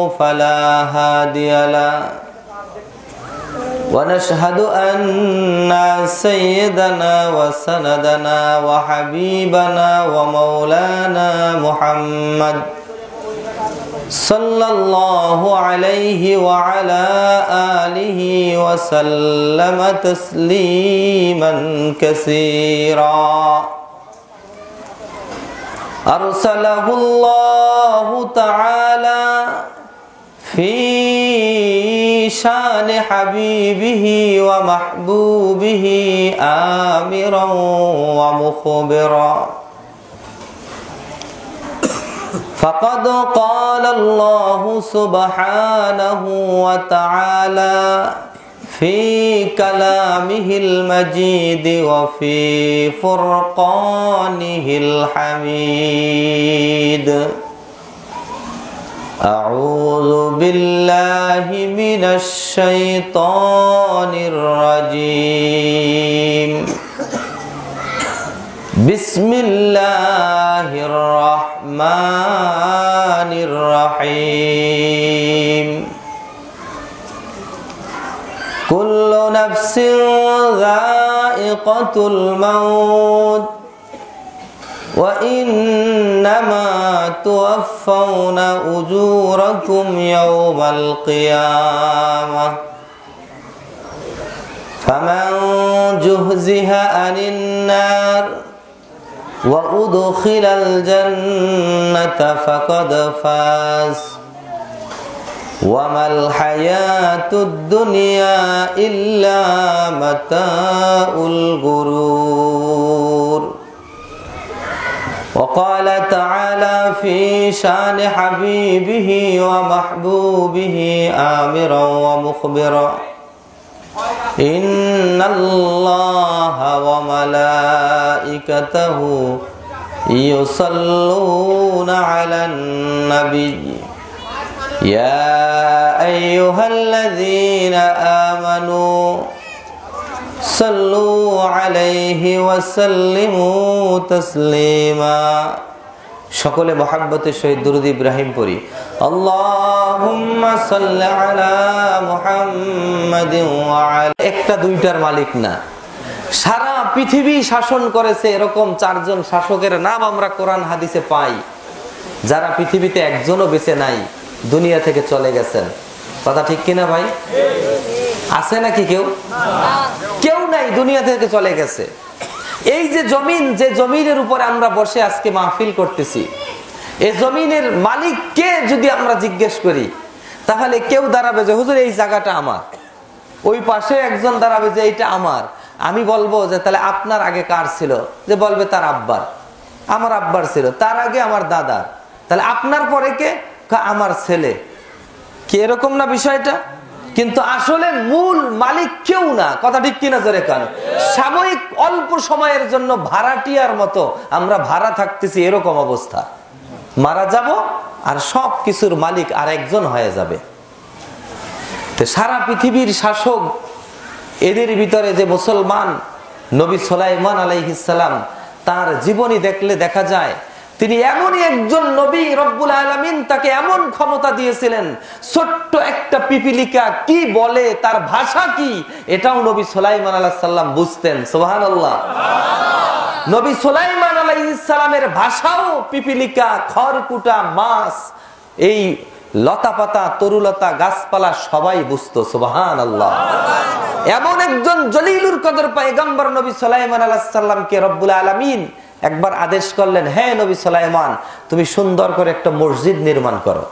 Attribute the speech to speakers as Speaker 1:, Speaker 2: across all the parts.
Speaker 1: فلا هادي له ونشهد أن سيدنا وسندنا وحبيبنا ومولانا محمد صلى الله عليه وعلى آله وسلم تسليما كثيرا أرسله الله تعالى في شان حبيبه ومحبوبه آمرا ومخبرا فقد قال الله سبحانه وتعالى في كلامه المجيد وفي فرقانه الحميد أعوذ بالله من الشيطان الرجيم بسم الله الرحمن الرحيم كل نفس ذائقة الموت وإنما توفون أجوركم يوم القيامة فمن زحزح عن النار وأدخل الجنة فقد فاز وما الحياة الدنيا إلا متاع الغرور وقال تعالى في شان حبيبه ومحبوبه آمرا ومخبرا إن الله وملائكته يصلون على النبي يا أيها الذين آمنوا صلوا عليه وسلموا تسليما সকলে মহব্বতের সহিত দুরূদ ইব্রাহিম পড়ি আল্লাহুম্মা সাল্লি আলা মুহাম্মাদিন ওয়া আলা একটা দুইটার মালিক না সারা পৃথিবী শাসন করেছে এরকম চারজন শাসকের নাম আমরা কোরআন হাদিসে পাই যারা পৃথিবীতে একজনও বেঁচে নাই দুনিয়া থেকে চলে গেছেন কথা ঠিক কিনা ভাই আছে নাকি কেউ কেউ নাই দুনিয়া থেকে চলে গেছে এই যে জমিনের উপরে আমরা বসে আজকে মাহফিল করতেছি এই জমিনের মালিক কে যদি আমরা জিজ্ঞেস করি তাহলে কেউ দাঁড়াবে যে হুজুর এই জায়গাটা আমার ওই পাশে একজন দাঁড়াবে যে এটা আমার আমি বলবো যে তাহলে আপনার আগে কার ছিল যে বলবে তার আব্বার আমার আব্বার ছিল তার আগে আমার দাদার তাহলে আপনার পরে কে আমার ছেলে কি এরকম না বিষয়টা কিন্তু আসলে মূল মালিক কেউ না কথা ঠিক কিনা জোরে কান সাময়িক অল্প সময়ের জন্য ভাড়াটিয়ার মতো আমরা ভাড়া থাকতেছি এরকম অবস্থা মারা যাব আর সব কিছুর মালিক আর একজন হয়ে যাবে তো সারা পৃথিবীর শাসক এদের ভিতরে যে মুসলমান নবী সুলাইমান আলাইহিস সালাম তার জীবনী দেখলে দেখা যায় তিনি এমনই একজন নবী রব্বুল আলামিন তাকে এমন ক্ষমতা দিয়েছিলেন ছোট্ট একটা পিপিলিকা কি বলে তার ভাষা কি এটাও নবী সুলাইমান আলাইহিস সালাম বুঝতেন সুবহানাল্লাহ নবী সুলাইমান আলাইহিস সালামের ভাষাও পিপিলিকা খড়কুটা মাছ এই লতাপাতা তরুলতা গাছপালা সবাই বুঝতো সুবহানাল্লাহ এমন একজন জলিলুল কদর পয়গম্বর নবী সুলাইমান আলাইহিস সালামকে রব্বুল আলামিন একবার আদেশ করলেন হে নবী সুলাইমান তুমি সুন্দর করে একটা মসজিদ নির্মাণ করো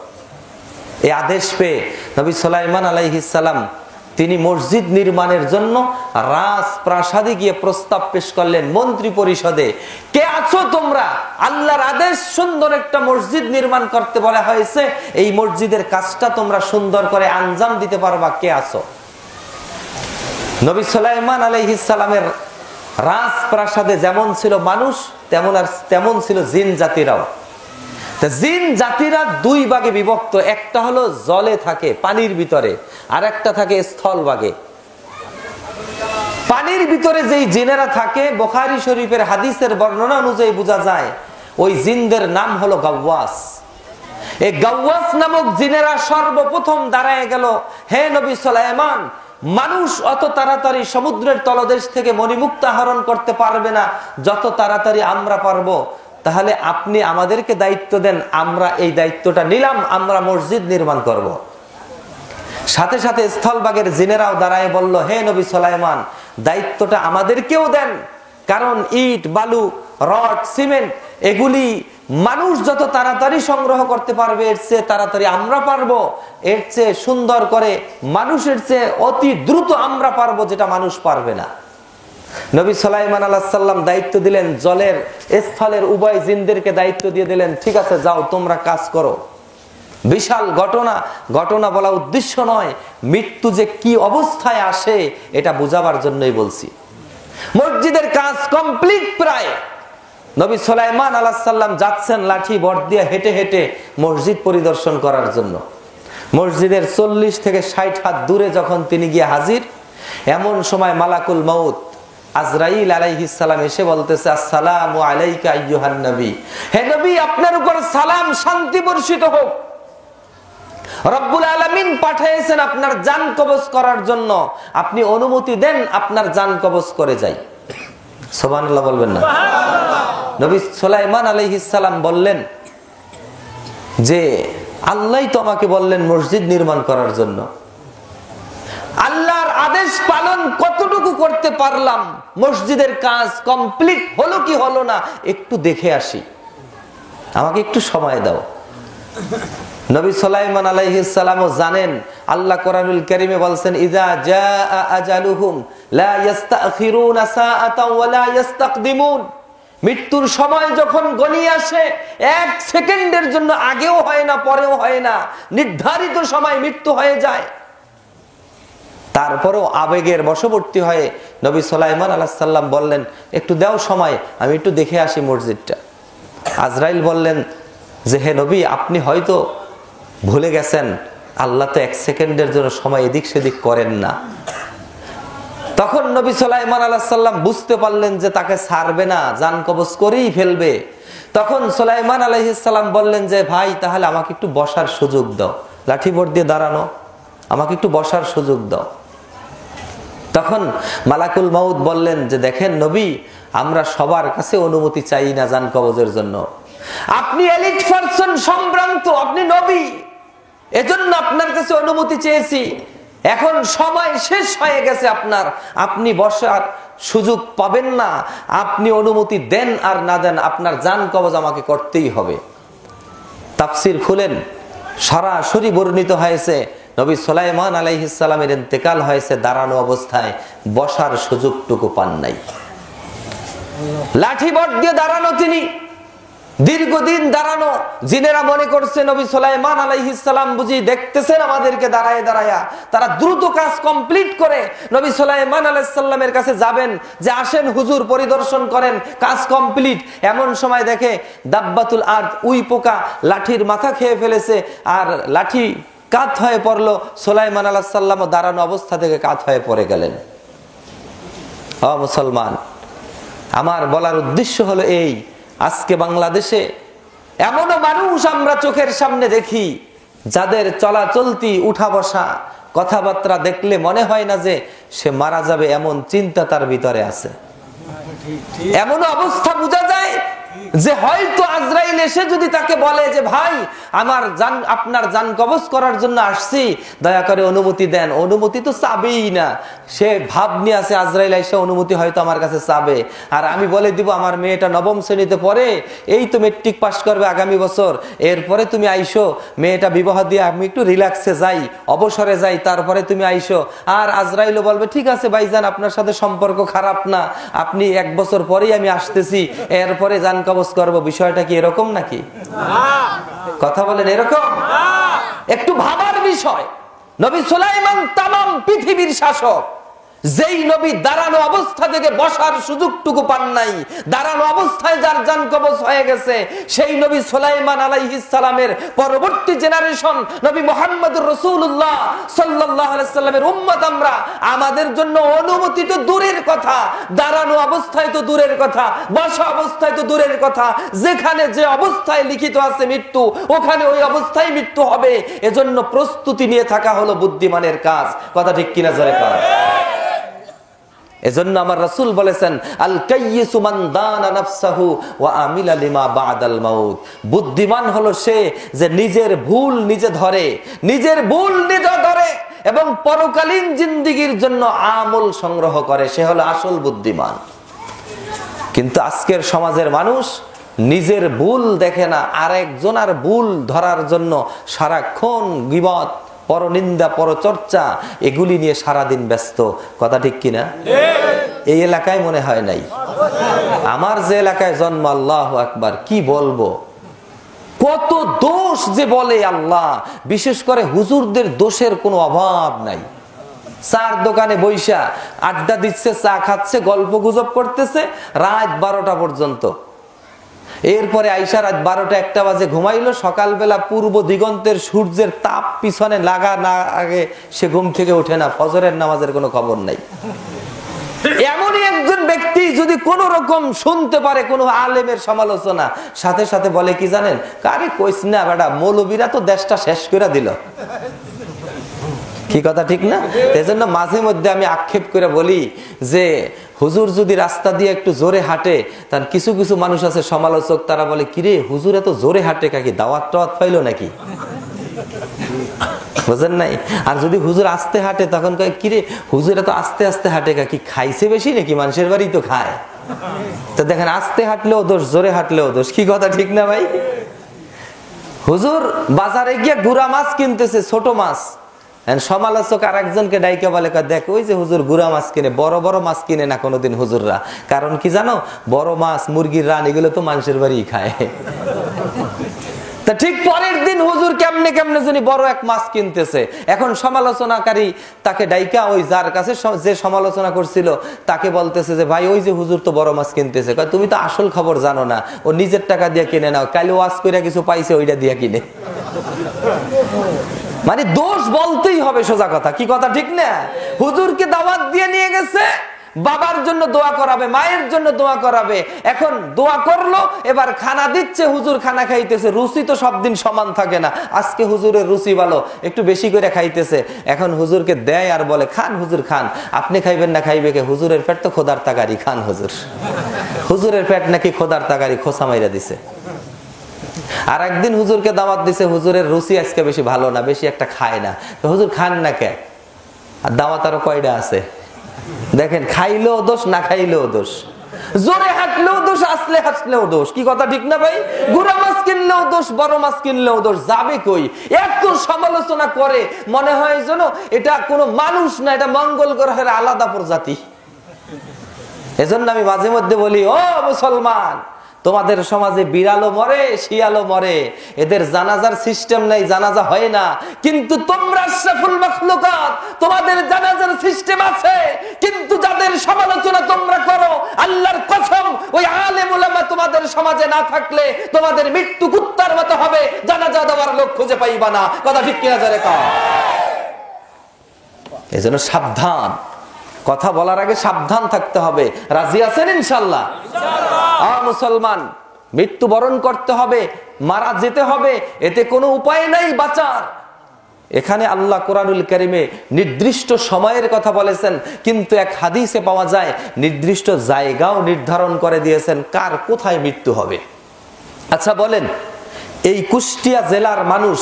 Speaker 1: এই আদেশ পেয়ে নবী সুলাইমান আলাইহিস সালাম তিনি মসজিদ নির্মাণের জন্য রাজপ্রাসাদে গিয়ে প্রস্তাব পেশ করলেন মন্ত্রী পরিষদে কে আছো তোমরা আল্লাহর আদেশ সুন্দর একটা মসজিদ নির্মাণ করতে বলা হয়েছে এই মসজিদের কাজটা তোমরা সুন্দর করে আঞ্জাম দিতে পারবা কে আছো নবী সুলাইমান আলাইহিস সালামের রাজপ্রাসাদে যেমন ছিল মানুষ তেমন ছিল জিন জাতিরাও জিন জাতিরা দুই ভাগে বিভক্ত একটা হলো জলে থাকে পানির ভিতরে আর একটা থাকে স্থল ভাগে পানির ভিতরে যেই জিনেরা থাকে বুখারী শরীফের হাদিসের বর্ণনা অনুযায়ী বোঝা যায় ওই জিনদের নাম হলো গাওয়াস এই গাওয়াস নামক জিনেরা সর্বপ্রথম দাঁড়ায় গেল, হে নবী সুলাইমান, মানুষ অত তাড়াতাড়ি সমুদ্রের তলদেশ থেকে মণিমুক্তা আহরণ করতে পারবে না যত তাড়াতাড়ি আমরা পারবো। তাহলে আপনি আমাদেরকে দায়িত্ব দেন, আমরা এই দায়িত্বটা নিলাম, আমরা মসজিদ নির্মাণ করব। সাথে সাথে স্থলভাগের জিনেরাও দাঁড়ায় বলল, হে নবী সুলাইমান, দায়িত্বটা আমাদেরকেও দেন, কারণ ইট, বালু, রড, সিমেন্ট এগুলি মানুষ যত তাড়াতাড়ি সংগ্রহ করতে পারবে এর চেয়ে তাড়াতাড়ি আমরা পারবো, এর চেয়ে সুন্দর করে মানুষের চেয়ে অতি দ্রুত আমরা পারবো, যেটা মানুষ পারবে না। নবী সুলাইমান আলাইহিস সালাম দায়িত্ব দিলেন, জলের স্থলের উভয় জিনদেরকে দায়িত্ব দিয়ে দিলেন, ঠিক আছে যাও তোমরা কাজ করো। বিশাল ঘটনা বলা উদ্দেশ্য নয়, মৃত্যু যে কি অবস্থায় আসে এটা বোঝাবার জন্যই বলছি। মসজিদের কাজ কমপ্লিট প্রায়। নবী সুলাইমান আলাইহিস সালাম যাচ্ছেন লাঠি বট দিয়ে হেঁটে হেঁটে মসজিদ পরিদর্শন করার জন্য। মসজিদের 40 থেকে 60 হাত দূরে যখন তিনি গিয়ে হাজির, এমন সময় মালাকুল মউত আজরাইল আলাইহিস সালাম এসে বলতেছে, আসসালামু আলাইকা আইয়ুহান নবী, হে নবী আপনার উপর সালাম, শান্তি বর্ষিত হোক। রব্বুল আলামিন পাঠিয়েছেন আপনার জান কবজ করার জন্য, আপনি অনুমতি দেন আপনার জান কবজ করে যাই। সুবহানাল্লাহ বলবেন না? নবী সুলাইমান আলাইহিস সালাম বললেন যে আল্লাহই তো আমাকে বললেন মসজিদ নির্মাণ করার জন্য, আল্লাহর আদেশ পালন কতটুকু করতে পারলাম, মসজিদের কাজ কমপ্লিট হলো কি হলো না একটু দেখে আসি, আমাকে একটু সময় দাও। নবী সুলাইমান আলাইহিস সালামও জানেন, আল্লাহ কোরআনুল কারীমে বলছেন, ইযা জাআ আজালুহুম লা ইস্তাখিরুনা সাআতাও ওয়া লা ইস্তাকদিমুন, মৃত্যুর সময় যখন ঘনিয়ে আসে এক সেকেন্ডের জন্য আগেও হয় না পরেও হয় না, নির্ধারিত সময় মৃত্যু হয়ে যায়। তারপরেও আবেগের বশবর্তী হয়ে নবী সুলাইমান আলাইহিস সালাম বললেন, একটু দাও সময়, আমি একটু দেখে আসি মসজিদটা। আজরাইল বললেন যে হে নবী, আপনি হয়তো ভুলে গেছেন, আল্লাহ তো এক সেকেন্ডের জন্য সময় এদিক সেদিক করেন না। তখন নবী সুলাইমান আলাইহিস সালাম বুঝতে পারলেন যে তাকে ছাড়বে না, জান কবজ করেই ফেলবে। তখন সুলাইমান আলাইহিস সালাম বললেন যে ভাই, তাহলে আমাকে একটু বসার সুযোগ দাও, লাঠি বোর্ড দিয়ে দাঁড়ানো, আমাকে একটু বসার সুযোগ দাও। তখন মালাকুল মউত বললেন যে দেখেন নবী, আমরা সবার কাছে অনুমতি চাই না জান কবজের জন্য, আপনি এলিট পারসন, সম্ভ্রান্ত, আপনি নবী, এজন্য আপনার কাছে অনুমতি চেয়েছি। এখন সময় শেষ হয়ে গেছে আপনার, আপনি বসার সুযোগ পাবেন না, আপনি অনুমতি দেন আর না দেন আপনার জান কবজ আমাকে করতেই হবে। তাফসীর খুলেন, সরাসরি বর্ণিত হয়েছে নবী সুলাইমান আলাইহিস সালামের ইন্তেকাল হয়েছে দাঁড়ানো অবস্থায়, বসার সুযোগটুকু পান নাই। লাঠি বট দিয়ে দাঁড়ানো তিনি, দীর্ঘদিন দাঁড়ানো। জিনেরা মনে করছে নবী সুলাইমান আলাইহিস সালাম বুঝি দেখতেছেন আমাদেরকে দাঁড়ায় দাঁড়ায়া, তারা দ্রুত কাজ কমপ্লিট করে নবী সুলাইমান আলাইহিস সালামের কাছে যাবেন যে আসেন হুজুর পরিদর্শন করেন, কাজ কমপ্লিট। এমন সময় দেখে দাব্বাতুল আরদ, উই পোকা লাঠির মাথা খেয়ে ফেলেছে, আর লাঠি কাত হয়ে পড়লো। সুলাইমান আলাইহিস সালাম দাঁড়ানো অবস্থা থেকে কাত হয়ে পড়ে গেলেন। ও মুসলমান, আমার বলার উদ্দেশ্য হলো এই, আজকে বাংলাদেশে এমনও মানুষ আমরা চোখের সামনে দেখি যাদের চলাচলতি, উঠা বসা, কথাবার্তা দেখলে মনে হয় না যে সে মারা যাবে, এমন চিন্তা তার ভিতরে আছে। এমন অবস্থা বোঝা যায় যে হয়তো আজরাইল এসে যদি তাকে বলে যে ভাই আমার জান, আপনার জান কবজ করার জন্য আসছি, দয়া করে অনুমতি দেন, অনুমতি তো চাবেই না। সে ভাব নিয়ে আছে আজরাইল এসে অনুমতি হয়তো আমার কাছে চাবে, আর আমি বলে দিব আমার মেয়েটা 9ম শ্রেণীতে পড়ে, এই তো মেট্রিক পাস করবে আগামী বছর, এরপরে তুমি আইসো, মেয়েটা বিবাহ দিয়ে আমি একটু রিল্যাক্সে যাই, অবসরে যাই, তারপরে তুমি আইসো। আর আজরাইলও বলবে ঠিক আছে ভাইজান, আপনার সাথে সম্পর্ক খারাপ না, আপনি 1 বছর পরেই আমি আসতেছি, এরপরে জান কবজ করবো। বিষয়টা কি এরকম নাকি? কথা বলেন এরকম? একটু ভাবার বিষয়। নবী সুলাইমান তামাম পৃথিবীর শাসক, যেই নবী দাঁড়ানো অবস্থা থেকে বসার সুযোগটুকু পান নাই, দাঁড়ানো অবস্থায় যার জান কবজ হয়ে গেছে, সেই নবী সুলাইমান আলাইহিস সালামের পরবর্তী জেনারেশন নবী মুহাম্মদুর রাসূলুল্লাহ সাল্লাল্লাহু আলাইহি সাল্লামের উম্মত আমরা, আমাদের জন্য অনুমতি তো দূরের কথা, দাঁড়ানো অবস্থায় তো দূরের কথা, বসা অবস্থায় তো দূরের কথা, যেখানে যে অবস্থায় লিখিত আছে মৃত্যু, ওখানে ওই অবস্থায় মৃত্যু হবে। এজন্য প্রস্তুতি নিয়ে থাকা হলো বুদ্ধিমানের কাজ। কথা ঠিক কিনা জোরে কর। এজন্য আমার রাসূল বলেছেন, আল কাইয়িসু মান দানা নাফসাহু ওয়া আমিলা লিমা বাদাল মাউত। বুদ্ধিমান হলো সে যে নিজের ভুল নিজে ধরে, নিজের ভুল নিজে ধরে এবং পরকালীন জিন্দেগীর জন্য আমল সংগ্রহ করে, সে হলো আসল বুদ্ধিমান। কিন্তু আজকের সমাজের মানুষ নিজের ভুল দেখে না, আরেকজনের ভুল ধরার জন্য সারাক্ষণ গীবত, পরনিন্দা, পরচর্চা এগুলি নিয়ে সারাদিন ব্যস্ত। কথা ঠিক কিনা? এই এলাকায় মনে হয় নাই, আমার যে এলাকায় জন্ম, আল্লাহু আকবার, কি বলবো, কত দোষ যে বলে আল্লাহ। বিশেষ করে হুজুরদের দোষের কোনো অভাব নাই। চার দোকানে বৈশা আড্ডা দিচ্ছে, চা খাচ্ছে, গল্প গুজব করতেছে রাত 12টা পর্যন্ত। এরপরে আইসা রাত 12টা 1টা বাজে ঘুমাইলো, সকালবেলা পূর্ব দিগন্তের সূর্যের তাপ পিছনে লাগা না আগে সে ঘুম থেকে ওঠে না, ফজরের নামাজের কোনো খবর নাই। এমনই একজন ব্যক্তি যদি কোন রকম শুনতে পারে কোন আলেমের সমালোচনা, সাথে সাথে বলে কি জানেন, কারে কইস না বেটা, মৌলবীরা তো দেশটা শেষ করে দিল। কি কথা ঠিক না? এজন্য মাঝে মধ্যে আমি আক্ষেপ করে বলি যে হুজুর যদি রাস্তা দিয়ে একটু জোরে হাঁটে, তার কিছু কিছু মানুষ আছে সমালোচক, তারা বলে কিরে হুজুর এত জোরে হাঁটে কাকি, দাওয়াত টাওয়াত পাইলো নাকি? বুঝেন নাই? আর যদি হুজুর আস্তে হাঁটে তখন কয় কিরে হুজুর এত আস্তে আস্তে হাঁটে কাকি, খাইছে বেশি নাকি? মানুষের বাড়ি তো খায়। তো দেখেন, আস্তে হাঁটলেও দোষ, জোরে হাঁটলেও দোষ। কি কথা ঠিক না ভাই? হুজুর বাজারে গিয়ে গুড়া মাছ কিনতেছে, ছোট মাছ। সমালোচক আর একজনকে ডাইকা বলে, দেখ ওই যে হুজুর গুড়া মাছ কিনে, বড় বড় মাছ কিনে না কোনোদিন হুজুররা। কারণ কি জানো, বড় মাছ, মুরগির রান এগুলো তো মানুষের বাড়ি খায়। তা ঠিক পরের দিন হুজুর কেমনে কেমনে জানি বড় এক মাছ কিনতেছে। এখন সমালোচনাকারী তাকে ডাইকা, ওই যার কাছে যে সমালোচনা করছিল তাকে বলতেছে যে ভাই ওই যে হুজুর তো বড় মাছ কিনতেছে। তুমি তো আসল খবর জানো না, ও নিজের টাকা দিয়ে কিনে নাও, কালে ওয়াজ করে কিছু পাইছে ওইটা দিয়ে কিনে। মানে দোষ বলতেই হবে, সোজা কথা। কি কথা ঠিক না? হুজুরকে দাওয়াত দিয়ে নিয়ে গেছে, বাবার জন্য দোয়া করাবে, মায়ের জন্য দোয়া করাবে। এখন দোয়া করলো, এবার খানা দিচ্ছে, হুজুর খানা খাইতেছে। রুচি তো সব দিন সমান থাকে না, আজকে হুজুরের রুচি ভালো, একটু বেশি করে খাইতেছে। এখন হুজুরকে দেয় আর বলে খান হুজুর খান। আপনি খাইবেন না, খাইবে কে? হুজুরের পেট তো খোদার তাগারি, খান হুজুর। হুজুরের পেট নাকি খোদার তাগারি, খোসা মাইরা দিছে। আর একদিন হুজুরকে দাওয়াত দিছে, হুজুরের রুচি আজকে বেশি ভালো না, বেশি একটা খায় না। তো হুজুর খান না কে? আর দাওয়াত আরো কয়টা আছে দেখেন, খাইলেও দোষ, না খাইলেও দোষ, জোরে হাঁটলেও দোষ, আসলে হাসলেও দোষ। কি কথা ঠিক না ভাই? গুড়া মাছ কিনলেও দোষ, বড় মাছ কিনলেও দোষ। যাবে কই? এত সমালোচনা করে, মনে হয় যেন এটা কোনো মানুষ না, এটা মঙ্গল গ্রহের আলাদা প্রজাতি। এজন্য আমি মাঝে মধ্যে বলি, ও মুসলমান, তোমাদের সমাজে বিড়ালও মরে, শিয়ালও মরে, এদের জানাজার সিস্টেম নাই, জানাজা হয় না। কিন্তু তোমরা আশরাফুল মাখলুকাত, তোমাদের জানাজার সিস্টেম আছে। কিন্তু যাদের সমালোচনা তোমরা করো, আল্লাহর কসম, ওই আলেম উলামা তোমাদের সমাজে না থাকলে তোমাদের মৃত্যু কুত্তার মতো হবে, জানাজা দেওয়ার লোক খুঁজে পাইবা না। কথা ঠিক কিনা জোরে কও। এজন্য সাবধান, কথা বলার আগে সাবধান থাকতে হবে। রাজি আছেন ইনশাআল্লাহ? মুসলমান, মৃত্যুবরণ করতে হবে, মারা যেতে হবে, এতে কোনো উপায় নাই বাঁচার। এখানে আল্লাহ কোরআনুল কারীমে নির্দিষ্ট সময়ের কথা বলেছেন, কিন্তু এক হাদিসে পাওয়া যায় নির্দিষ্ট জায়গাও নির্ধারণ করে দিয়েছেন কার কোথায় মৃত্যু হবে। আচ্ছা বলেন, এই কুষ্টিয়া জেলার মানুষ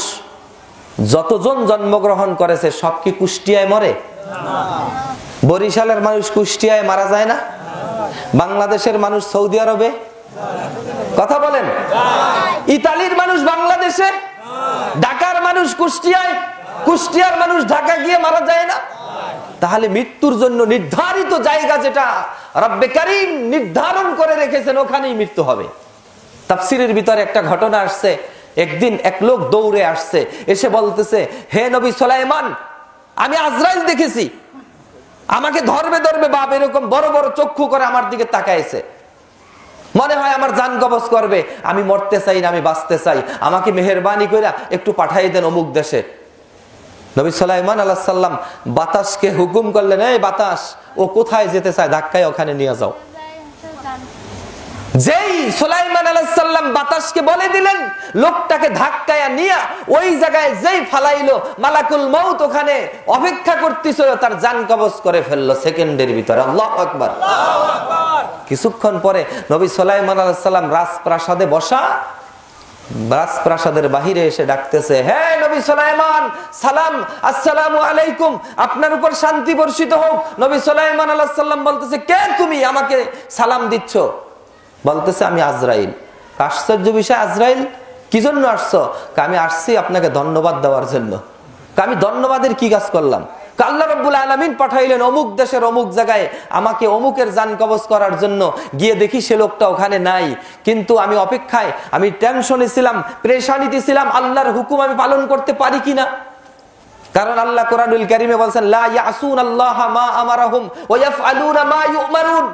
Speaker 1: যতজন জন্মগ্রহণ করেছে সব কি কুষ্টিয়ায় মরে? বরিশালের মানুষ কুষ্টিয়ায় মারা যায় না? বাংলাদেশের মানুষ সৌদি আরবে? কথা বলেন। ইতালির মানুষ বাংলাদেশে, ঢাকার মানুষ কুষ্টিয়ায়, কুষ্টিয়ার মানুষ ঢাকা গিয়ে মারা যায় না? তাহলে মৃত্যুর জন্য নির্ধারিত জায়গা যেটা রব্বে কারীম নির্ধারণ করে রেখেছেন, ওখানেই মৃত্যু হবে। তাফসীরের ভিতরে একটা ঘটনা আসছে, একদিন এক লোক দৌড়ে আসছে, এসে বলতেছে, হে নবী সুলাইমান, আমি আজরাইল দেখেছি। আমাকে ধরবে ধরবে বাপ এরকম বড় বড় চক্ষু করে আমার দিকে তাকাইছে, মনে হয় আমার জান কবজ করবে। আমি মরতে চাই না, আমি বাঁচতে চাই, আমাকে মেহেরবানি করে একটু পাঠাই দেন অমুক দেশে। নবী সুলাইমান আলাইহিস সালাম বাতাসকে হুকুম করলেন, এই বাতাস, ও কোথায় যেতে চায় ধাক্কায় ওখানে নিয়ে যাও। যেই সুলাইমান আলাইহিস সালাম বাতাসকে বলে দিলেন, লোকটাকে ধাক্কায়া নিয়ে ওই জায়গায় যেই ফালাইলো, মালাকুল মউত ওখানে অপেক্ষা করতেছিল, তার জান কবজ করে ফেললো সেকেন্ডের ভিতরে। আল্লাহু আকবার। কিছুক্ষণ পরে নবী সুলাইমান আলাইহিস সালাম রাজপ্রাসাদে বসা, রাজপ্রাসাদের বাহিরে এসে ডাকতেছে, হে নবী সুলাইমান, সালাম, আসসালামু আলাইকুম, আপনার উপর শান্তি বর্ষিত হোক। নবী সুলাইমান আলাইহিস সালাম বলতেছে, কে তুমি, আমাকে সালাম দিচ্ছ? বলতেছে, আমি আজরাইল। আশ্চর্য বিষয়, আজরাইল কি জন্য আসছো? আমি আসছি আপনাকে ধন্যবাদ দেওয়ার জন্য। আমি ধন্যবাদের কি কাজ করলাম? আল্লাহ রাব্বুল আলামিন পাঠাইলেন অমুক দেশের অমুক জায়গায় আমাকে অমুকের জান কবজ করার জন্য। গিয়ে দেখি সে লোকটা ওখানে নাই, কিন্তু আমি অপেক্ষায়, আমি টেনশনে ছিলাম, পেরেশানিতে ছিলাম, আল্লাহর হুকুম আমি পালন করতে পারি কিনা। কারণ আল্লাহ কোরআনুল কারীমে বলেন, লা ইয়াসুনাল্লাহা মা আমারাহুম ওয়া ইয়াফআলুনা মা ইউমারুন,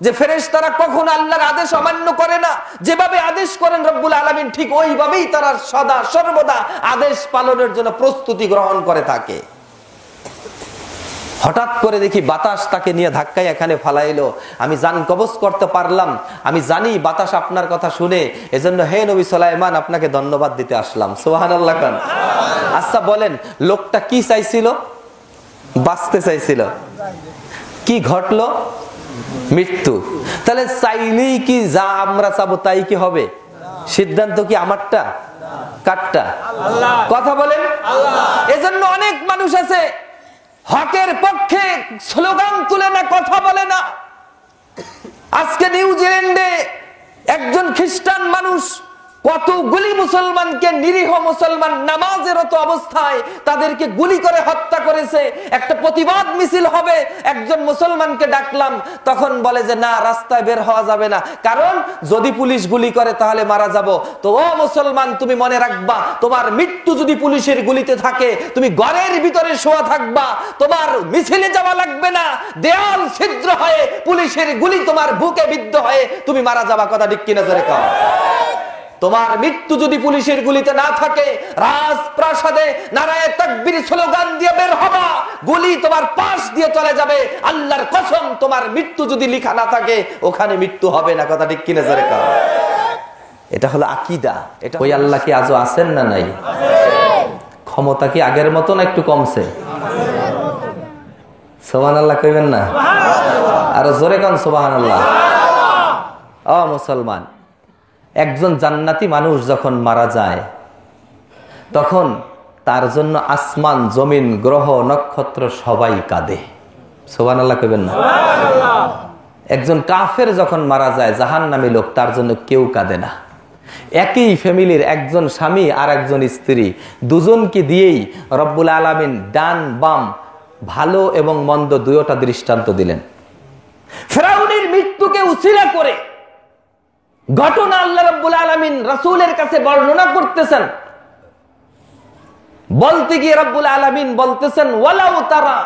Speaker 1: যে ফেরেশতারা কখনো আল্লাহর আদেশ অমান্য করে না। যেভাবে আদেশ করেন রব্বুল আলামিন, ঠিক ওইভাবেই তারা সদা সর্বদা আদেশ পালনের জন্য প্রস্তুতি গ্রহণ করে থাকে। হঠাৎ করে দেখি বাতাস তাকে নিয়ে ধাক্কায় এখানে ফালাইলো। আমি জান কবজ করতে পারলাম। আমি জানি বাতাস আপনার কথা শুনে, এজন্য হে নবী সুলাইমান, আপনাকে ধন্যবাদ দিতে আসলাম। সুবহানাল্লাহ খান। আচ্ছা বলেন, লোকটা কি চাইছিল? বাঁচতে চাইছিল। কি ঘটলো? মৃত্যু। তাহলে চাইলেই কি যা আমরা চাবো তাই কি হবে? সিদ্ধান্ত কি আমারটা কারটা? কথা বলেন। এজন্য অনেক মানুষ আছে হকের পক্ষে স্লোগান তুলে না, কথা বলে না। আজকে নিউজিল্যান্ডে একজন খ্রিস্টান মানুষ কতগুলি মুসলমানকে, নিরীহ মুসলমান নামাজেরত অবস্থায় তাদেরকে গুলি করে হত্যা করেছে। একটা প্রতিবাদ মিছিল হবে, একজন মুসলমানকে ডাকলাম, তখন বলে যে না, রাস্তায় বের হওয়া যাবে না, কারণ যদি পুলিশ গুলি করে তাহলে মারা যাব। তো ও মুসলমান, তুমি মনে রাখবা, তোমার মৃত্যু যদি পুলিশের গুলিতে থাকে, তুমি ঘরের ভিতরে শোয়া থাকবা, তোমার মিছিলে যাওয়া লাগবে না, দেয়াল ছিদ্র হয়ে পুলিশের গুলি তোমার বুকে বিদ্ধ হয়ে তুমি মারা যাবা। কথা ঠিক কিনা জোরে কও। তোমার মৃত্যু যদি পুলিশের গুলিতে না থাকে, রাজপ্রাসাদে নারায়ে তাকবীর স্লোগান দিয়ে বের হবা, গুলি তোমার পাশ দিয়ে চলে যাবে। আল্লাহর কসম, তোমার মৃত্যু যদি লেখা না থাকে, ওখানে মৃত্যু হবে না। কথা ঠিক কিনা জোরে কও। এটা হলো আকীদা। এটা ওই আল্লাহ কি আজও আছেন না নাই? ক্ষমতা কি আগের মতো না একটু কমছে? সুবহানাল্লাহ কইবেন না? আর জোরে কোন সুবহানাল্লাহ। ও মুসলমান, একজন জান্নাতি মানুষ যখন মারা যায়, তখন তার জন্য আসমান, জমিন, গ্রহ, নক্ষত্র সবাই কাঁদে। সুবহানাল্লাহ কইবেন না? একজন কাফের যখন মারা যায়, জাহান্নামী লোক, তার জন্য কেউ কাঁদে না। একই ফ্যামিলির একজন স্বামী আর একজন স্ত্রী, দুজনকে দিয়েই রব্বুল আলামিন ডান বাম, ভালো এবং মন্দ দুইটা দৃষ্টান্ত দিলেন। ফিরআউনের মৃত্যুকে উসিলা করে ঘটনা আল্লাহ রাব্বুল আলামিন রাসূলের কাছে বর্ণনা করতেছেন। বলতে গিয়ে রাব্বুল আলামিন বলতেছেন, ওয়ালাউ তারা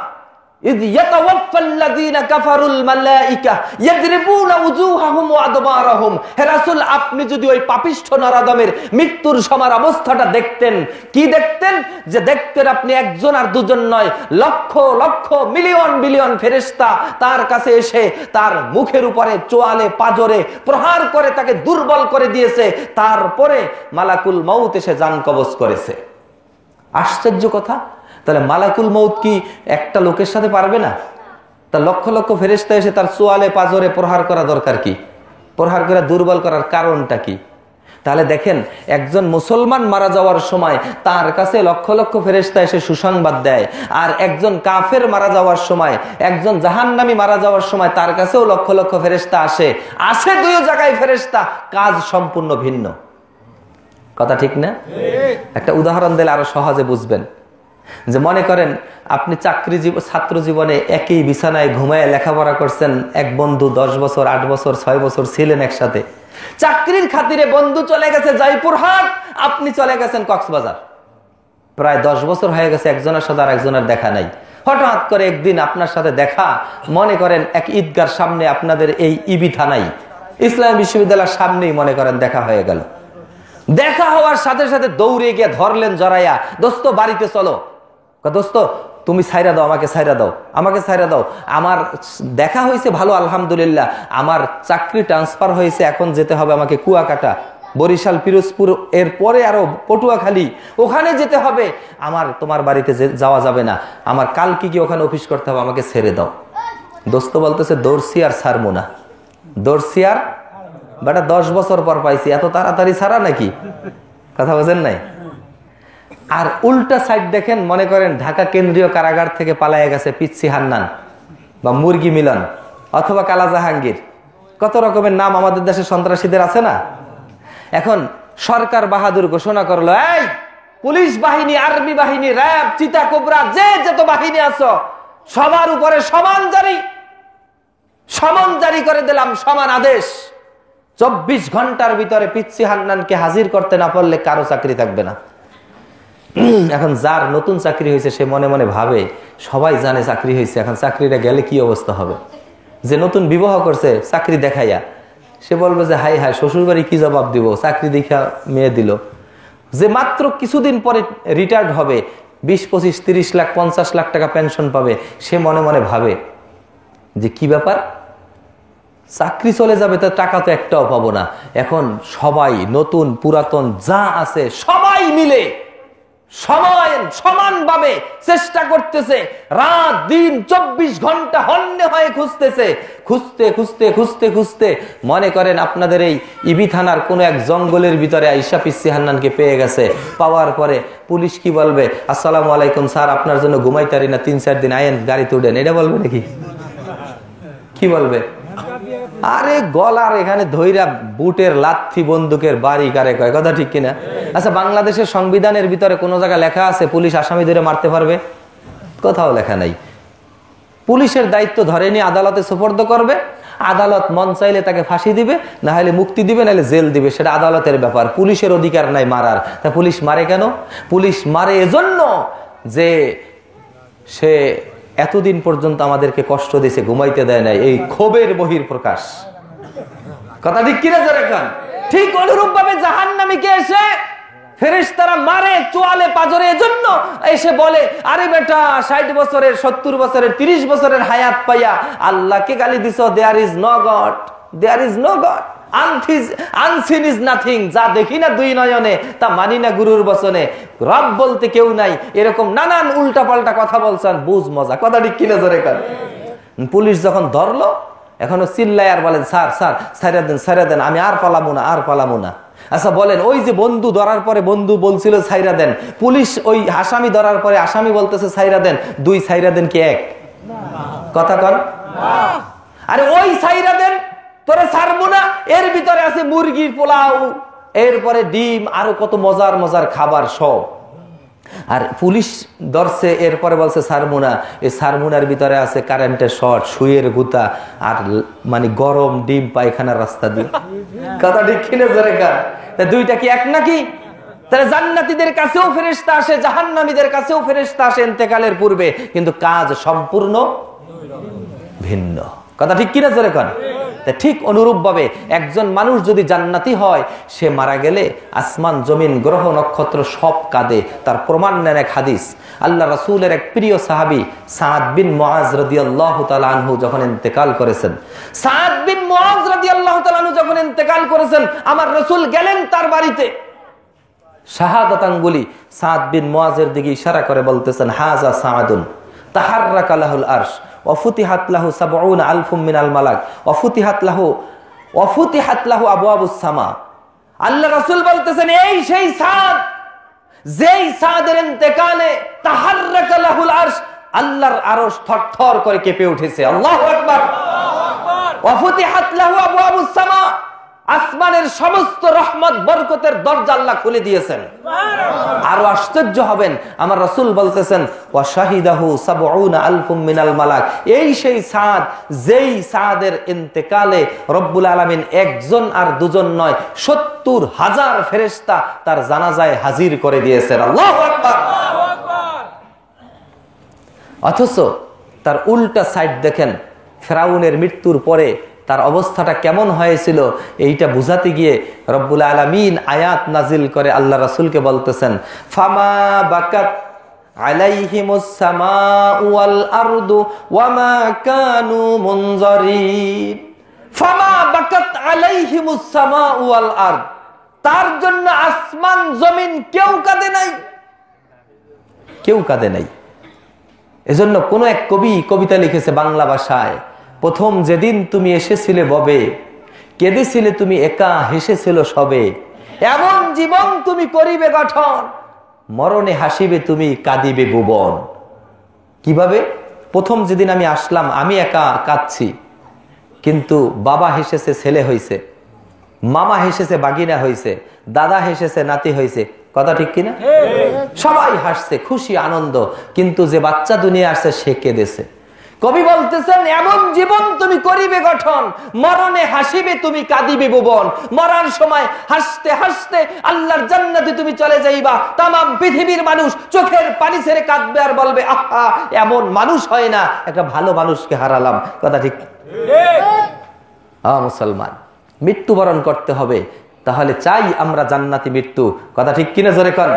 Speaker 1: ইয ইয়াতাওয়াফাল্লাযীনা কাফারুল মালায়েকা ইয়াদরিবুনা উজুহাহুম ওয়া আদবারহুম। হে রাসূল, আপনি যদি ওই পাপিষ্ঠ নরাদমের মৃত্যুর সময় অবস্থাটা দেখতেন, কি দেখতেন? যে দেখতেন আপনি একজন আর দুজন নয়, লক্ষ লক্ষ, মিলিয়ন বিলিয়ন ফেরেশতা তার কাছে এসে তার মুখের উপরে চোয়ালে পাজরে প্রহার করে তাকে দুর্বল করে দিয়েছে। তারপরে মালাকুল মউত এসে জান কবজ করেছে। আশ্চর্য কথা। তাহলে মালাকুল মউত কি একটা লোকের সাথে পারবে না? তার লক্ষ লক্ষ ফেরেশতা এসে তার চোয়ালে পাজরে প্রহার করা দরকার কি? প্রহার করে দুর্বল করার কারণটা কি? তাহলে দেখেন, একজন মুসলমান মারা যাওয়ার সময় তার কাছে লক্ষ লক্ষ ফেরেশতা এসে সুসংবাদ দেয়, আর একজন কাফের মারা যাওয়ার সময়, একজন জাহান্নামী মারা যাওয়ার সময় তার কাছেও লক্ষ লক্ষ ফেরেশতা আসে। দুই জায়গায় ফেরেশতা, কাজ সম্পূর্ণ ভিন্ন। কথা ঠিক না? একটা উদাহরণ দিলে আরো সহজে বুঝবেন। যে মনে করেন আপনি ছাত্র জীবনে একই বিছানায় ঘুমায় লেখাপড়া করছেন, এক বন্ধু 10 বছর, 8 বছর, 6 বছর ছিলেন একসাথে। চাকরির খাতিরে বন্ধু চলে গেছে জয়পুরহাট, আপনি চলে গেছেন কক্সবাজার। প্রায় 10 বছর হয়ে গেছে, একজনের সাথে আর একজনের দেখা নাই। হঠাৎ করে একদিন আপনার সাথে দেখা, মনে করেন এক ঈদগার সামনে আপনাদের এই ইবি থানায় ইসলামী বিশ্ববিদ্যালয়ের সামনেই মনে করেন দেখা হয়ে গেল। দেখা হওয়ার সাথে সাথে দৌড়ে গিয়ে ধরলেন জড়াইয়া, দোস্ত বাড়িতে চলো। দোস্ত তুমি ছাইরা দাও, আমাকে ছাইরা দাও, আমাকে ছাইরা দাও। আমার দেখা হয়েছে ভালো আলহামদুলিল্লাহ, আমার চাকরি ট্রান্সফার হয়েছে, এখন যেতে হবে আমাকে কুয়াকাটা, বরিশাল, পিরোজপুর, এর পরে আরো পটুয়াখালী, ওখানে যেতে হবে। আমার তোমার বাড়িতে যাওয়া যাবে না, আমার কালকে কি ওখানে অফিস করতে হবে, আমাকে ছেড়ে দাও। দোস্ত বলতেছে দৌড়ছি আর ছাড়বো না, দৌড়ছি আর বেটা 10 বছর পর পাইছি, এত তাড়াতাড়ি ছাড়া নাকি? কথা বোঝেন নাই? আর উল্টা সাইড দেখেন, মনে করেন ঢাকা কেন্দ্রীয় কারাগার থেকে পালাইয়া গেছে পিচ্ছি হান্নান বা মুরগি মিলন অথবা কালা জাহাঙ্গীর, কত রকমের নাম আমাদের দেশে সন্ত্রাসীদের আছে না? এখন সরকার বাহাদুর ঘোষণা করলো, এই পুলিশ বাহিনী, আর্মি বাহিনী, র্যাব, চিতা কোবরা, যে যত বাহিনী আছো সবার উপরে সমান জারি করে দিলাম, সমান আদেশ। 24 ঘন্টার ভিতরে পিচ্ছি হান্নানকে হাজির করতে না পারলে কারো চাকরি থাকবে না। এখন যার নতুন চাকরি হয়েছে সে মনে মনে ভাবে, সবাই জানে চাকরি হয়েছে, এখন চাকরিটা গেলে কি অবস্থা হবে। যে নতুন বিবাহ করছে চাকরি দেখাইয়া, সে বলবে যে হাই হাই শ্বশুর বাড়ি কি জবাব দিব, চাকরি দেখা মেয়ে দিল। যে মাত্র কিছুদিন পরে রিটায়ার্ড হবে, 20, 25, 30 লাখ 50 লাখ টাকা পেনশন পাবে, সে মনে মনে ভাবে যে কি ব্যাপার, চাকরি চলে যাবে, তো টাকা তো একটাও পাবো না। এখন সবাই নতুন পুরাতন যা আছে সবাই মিলে সমানভাবে চেষ্টা করতেছে, রাত দিন 24 ঘন্টা হন্যে হয়ে খুঁজতে মনে করেন আপনাদের এই ইবি থানার কোন এক জঙ্গলের ভিতরে আইসা পিচ্ছি হান্নানকে পেয়ে গেছে। পাওয়ার পরে পুলিশ কি বলবে, আসসালামু আলাইকুম স্যার, আপনার জন্য ঘুমাইতারি না, 3-4 দিন আয়েন, গাড়িতে উঠেন, এটা বলবে নাকি? কি বলবে? আরে গলার এখানে ধৈরা বুটের লাথি বন্দুকের বাড়ি কারে কয়, কথা ঠিক কিনা? আচ্ছা, বাংলাদেশের সংবিধানের ভিতরে কোন জায়গায় লেখা আছে পুলিশ আসামি ধরে মারতে পারবে? কোথাও লেখা নাই। পুলিশের দায়িত্ব ধরে নিয়ে আদালতে সুপর্দ করবে, আদালত মন চাইলে তাকে ফাঁসি দিবে, না হলে মুক্তি দিবে, নাহলে জেল দিবে, সেটা আদালতের ব্যাপার। পুলিশের অধিকার নাই মারার। তা পুলিশ মারে কেন? পুলিশ মারে এজন্য যে সে এতদিন পর্যন্ত আমাদেরকে কষ্ট দিয়েছে, ঘুমাইতে দেয় নাই, এই ক্ষোভের বহির প্রকাশ। কথা ঠিক কিনা জোরে খান? ঠিক অনুরূপ ভাবে জাহান্নামীকে এসে ফেরেশতারা মারে চোয়ালে পাজরে, এজন্য এসে বলে, আরে বেটা 60 বছরের, 70 বছরের, 30 বছরের হায়াত পাইয়া আল্লাহকে গালি দিছো। There is no God, there is no God, unseen is nothing, যা দেখি না দুই নয়নে তা মানি না গুরুর বচনে, রব বলতে কেউ নাই, এরকম নানান উল্টা পাল্টা কথা বলছেন, বুঝ মজা। কথা ঠিক কিনা জোরে কান? পুলিশ যখন ধরলো, এখনো চিল্লায় আর বলেন, স্যার স্যার ছাইরা দেন, আমি আর পালামু না। আচ্ছা বলেন, ওই যে বন্ধু ধরার পরে বন্ধু বলছিল ছাইরা দেন, পুলিশ ওই আসামি ধরার পরে আসামি বলতেছে ছাইরা দেন, দুই ছাইরা দেন কি এক? কথা কন। আরে ওই ছাইরা দেন তোরে ছাড়বো না, এর ভিতরে আছে মুরগির পোলাও, এরপরে ডিম, আরো কত মজার মজার খাবার সব। আর পুলিশ ধরছে, এরপরে বলছে ছাড়বো না, এই ছাড়বুনার ভিতরে আছে কারেন্টের শর্ট, সুইয়ের গুতা, আর মানে গরম ডিম পায়খানার রাস্তা দিয়ে। কথা ঠিক কিনা জোরে কান? দুইটা কি এক নাকি? তাহলে জান্নাতীদের কাছেও ফেরেশতা আসে, জাহান্নামীদের কাছেও ফেরেশতা আসে ইন্তেকালের পূর্বে, কিন্তু কাজ সম্পূর্ণ ভিন্ন। কথা ঠিক কিনা জোরে কান? ঠিক অনুরূপ ভাবে একজন মানুষ যদি জান্নাতি হয়, সে মারা গেলে আসমান জমিন গ্রহ নক্ষত্র সব কাঁদে। তার প্রমাণ নেন এক হাদিস। আল্লাহ রাসূলের এক প্রিয় সাহাবী সাদ বিন মুআজ রাদিয়াল্লাহু তাআলা আনহু যখন ইন্তেকাল করেছেন, সাদ বিন মুআজ রাদিয়াল্লাহু তাআলা আনহু যখন ইন্তেকাল করেছেন, আমার রাসূল গেলেন তার বাড়িতে, শাহাদাত আঙ্গুলি সাদ বিন মুআজের দিকে ইশারা করে বলতেছেন, হাযা সাআদুন তাহাররাকা লাহুল আরশ ওয়াফুতিহাত লাহু ৭০ আলফুম মিনাল মালাক ওয়াফুতিহাত লাহু আবওয়াবুস সামা। আল্লাহ রাসূল বলতেছেন, এই সেই সাদ, যেই সাদের ইন্তেকালে তাহাররাকা লাহুল আরশ, আল্লাহর আরশ থরথর করে কেঁপে উঠেছে। আল্লাহু আকবার। ওয়াফুতিহাত লাহু আবওয়াবুস সামা, আসমানের সমস্ত রহমত বরকতের দরজা আল্লাহ খুলে দিয়েছেন। আরো আশ্চর্য হবেন, আমার রাসূল বলতেছেন, ওয়া শাহিদাহু ৭০ আলফুম মিনাল মালাক, এই সেই সাদ, যেই সাদের ইন্তেকালে রব্বুল আলামিন একজন আর দুজন নয়, ৭০,০০০ ফেরেশতা তার জানাজায় হাজির করে দিয়েছেন। আল্লাহু আকবার। অথচ তার উল্টা সাইড দেখেন, ফেরাউনের মৃত্যুর পরে তার অবস্থাটা কেমন হয়েছিল এইটা বুঝাতে গিয়ে রব্বুল আলামিন আয়াত নাজিল করে আল্লাহ রাসূলকে বলতেছেন, ফামা বাকাত আলাইহিমুস সামাউ ওয়াল আরদু ওয়ামা কানু মুনজারিন। ফামা বাকাত আলাইহিমুস সামাউ ওয়াল আরদ, তার জন্য আসমান জমিন কেউ কাঁদে নাই, কেউ কাঁদে নাই। এজন্য কোন এক কবি কবিতা লিখেছে বাংলা ভাষায়, প্রথম যেদিন তুমি এসেছিলে ববে, কেঁদেছিলে তুমি একা, হেসেছিল সবে, এমন জীবন তুমি করিবে গঠন, মরণে হাসিবে তুমি, কাঁদিবে ভুবন। কিভাবে? প্রথম যেদিন আমি আসলাম আমি একা কাঁদছি, কিন্তু বাবা হেসেছে ছেলে হইছে, মামা হেসেছে বাগিনা হইছে, দাদা হেসেছে নাতি হইছে। কথা ঠিক কিনা? সবাই হাসছে, খুশি আনন্দ, কিন্তু যে বাচ্চা দুনিয়া আসছে সে কেঁদেছে। কবি বলতেছেন, এমন জীবন তুমি করিবে গঠন, মরণে হাসিবে তুমি, কাঁদিবে ভুবন। মরার সময় হাসতে হাসতে আল্লাহর জান্নাতে তুমি চলে যাইবা। তামাম পৃথিবীর মানুষ চোখের পানি ছেড়ে কাঁদবে আর বলবে, আহা, এমন মানুষ হয় না, একটা ভালো মানুষকে হারালাম। কথা ঠিক? মুসলমান, মৃত্যুবরণ করতে হবে, তাহলে চাই আমরা জান্নাতি মৃত্যু। কথা ঠিক কিনা? জোরে কোন,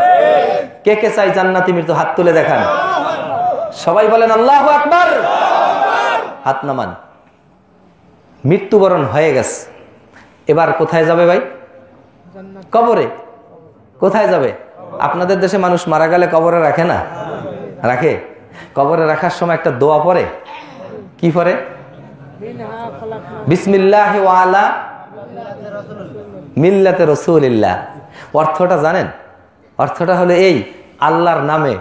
Speaker 1: কে কে চাই জান্নাতি মৃত্যু? হাত তুলে দেখান। সবাই বলেন আল্লাহু আকবার। হাত নামান। মৃত্যুবরণ হয়ে গেছে, এবার কোথায় যাবে ভাই? কবরে। কোথায় যাবে? আপনাদের দেশে মানুষ মারা গেলে কবরে রাখে না? রাখে। কবরে রাখার সময় একটা দোয়া পড়ে। কি পড়ে? বিসমিল্লাহি ওয়া আলা মিল্লাতে রাসূলিল্লাহ। অর্থটা জানেন? অর্থটা হলো এই, আল্লাহর নামে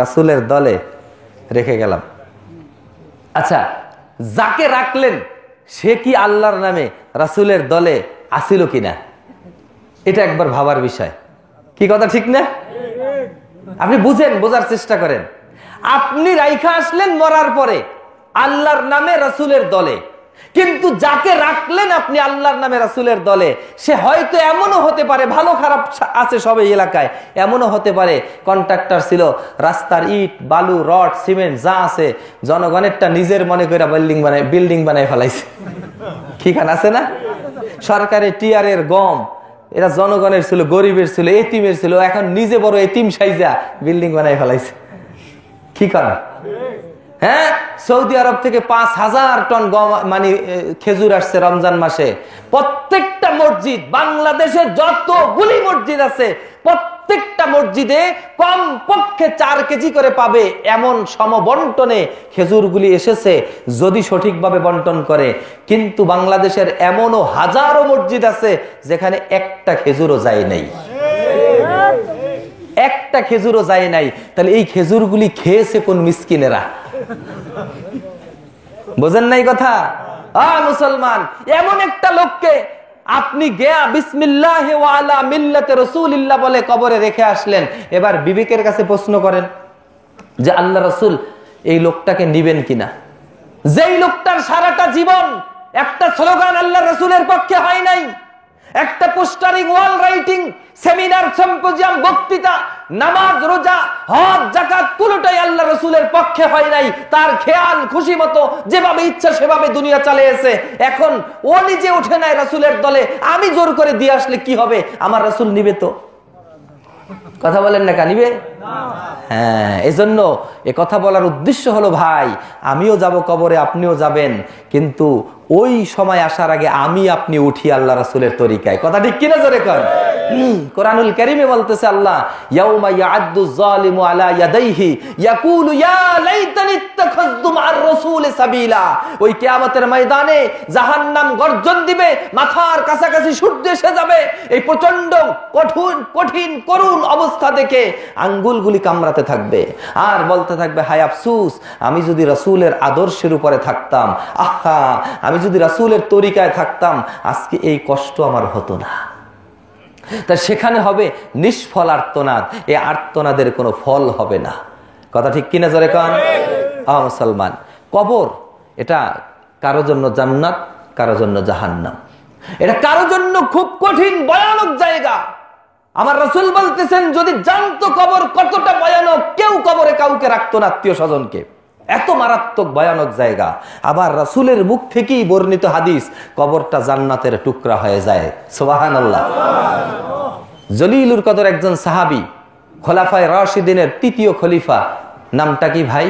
Speaker 1: রাসূলের দলে রেখে গেলাম। আচ্ছা, যাকে রাখলেন সে কি আল্লাহর নামে রাসূলের দলে আসিল কিনা, এটা একবার ভাবার বিষয়। কি কথা ঠিক না? আপনি বুঝেন, বোঝার চেষ্টা করেন। আপনি রাইখা আসলেন মরার পরে আল্লাহর নামে রাসূলের দলে, কিন্তু যাকে রাখলেন আপনি আল্লাহর নামে রাসূলের দলে, সে হয়তো এমনও হতে পারে, ভালো খারাপ আছে সব এলাকায়, এমনও হতে পারে কন্ট্রাক্টর ছিল, রাস্তার ইট বালু রড সিমেন্ট যা আছে জনগণেরটা নিজের মনে করে বিল্ডিং বানায় ফেলাইছে। ঠিকানা আছে না? সরকারের টিয়ারের গম, এরা জনগণের ছিল, গরিবের ছিল, এতিমের ছিল, এখন নিজে বড় এতিম সাইজা বিল্ডিং বানায় ফেলাইছে। কি কারণ? হ্যাঁ, সৌদি আরব থেকে 5,000 টন গম মানে খেজুর আসছে রমজান মাসে। প্রত্যেকটা মসজিদ, বাংলাদেশে যতগুলি মসজিদ আছে প্রত্যেকটা মসজিদে কম পক্ষে 4 কেজি করে পাবে, এমন সমবন্টনে খেজুরগুলি এসেছে যদি সঠিকভাবে বন্টন করে। কিন্তু বাংলাদেশের এমনও হাজারো মসজিদ আছে যেখানে একটা খেজুরও যায় নাই, একটা খেজুরও যায় নাই। তাহলে এই খেজুরগুলি খেয়েছে কোন মিসকিনেরা? বোঝেন নাই কথা? মুসলমান, এমন একটা লোককে আপনি গিয়া বিসমিল্লাহি ওয়া আলা মিল্লাতে রাসূলিল্লাহ বলে কবরে রেখে আসলেন। এবার বিবেকের কাছে প্রশ্ন করেন যে আল্লাহ রাসূল এই লোকটাকে নিবেন কিনা? যেই লোকটার সারাটা জীবন একটা স্লোগান আল্লাহ রাসূলের পক্ষে হয় নাই, একটা পোস্টারিং ওয়াল রাইটিং সেমিনার সিম্পোজিয়াম বক্তৃতা নামাজ রোজা হজ যাকাত কোনোটাই আল্লাহ রাসূলের পক্ষে হয় নাই। তার খেয়াল খুশি মতো যেভাবে ইচ্ছা সেভাবে দুনিয়া চালিয়েছে। এখন ও নিজে উঠে নাই রাসূলের দলে, আমি জোর করে দিয়ে আসলে কি হবে? আমার রাসূল নিবে তো? কথা বলেন না, নিবে? হ্যাঁ, এজন্য এ কথা বলার উদ্দেশ্য হলো ভাই, আমিও যাব কবরে, আপনিও যাবেন, কিন্তু ওই সময় আসার আগে আমি আপনি উঠি আল্লাহ রাসূলের তরিকায়। কথা ঠিক কিনা জোরে কর? কোরআনুল কারীমে বলতেছে আল্লাহ, ইয়াউমা ইয়া'আদ্দু যালিমু আলা ইয়াদাইহি ইয়াকুলু ইয়া লাইতানি ইত্তাখাযতু মা'আর রাসূলি সাবিলা। ওই কিয়ামতের ময়দানে জাহান্নাম গর্জন দিবে, মাথার কাছাকাছি সূর্য এসে যাবে। এই প্রচন্ড কঠিন করুণ অবস্থা দেখে আঙ্গুলগুলি কামড়াতে থাকবে আর বলতে থাকবে, হায় আফসোস, আমি যদি রাসূলের আদর্শের উপরে থাকতাম, আহা, আমি যদি রাসূলের তরিকায় থাকতাম, আজকে এই কষ্ট আমার হতো না। তা সেখানে হবে নিষ্ফল আর্তনাদ, এই আর্তনাদের কোনো ফল হবে না। কথা ঠিক কিনা জোরে কোন? মুসলমান, কবর এটা কারো জন্য জান্নাত, কারো জন্য জাহান্নাম। এটা কারো জন্য খুব কঠিন ভয়ানক জায়গা। আমার রাসূল বলতেছেন, যদি জানতো কবর কতটা ভয়ানক, কেউ কবরে কাউকে রাখতো না, আত্মীয় স্বজনকে। এত মারাত্মক ভয়ানক জায়গা। আবার রাসূলের মুখ থেকেই বর্ণিত হাদিস, কবরটা জান্নাতের টুকরা হয়ে যায়। সুবহানাল্লাহ। জলিলুল কদর একজন সাহাবী, খোলাফায়ে রাশিদিনের তৃতীয় খলিফা, নামটা কি ভাই?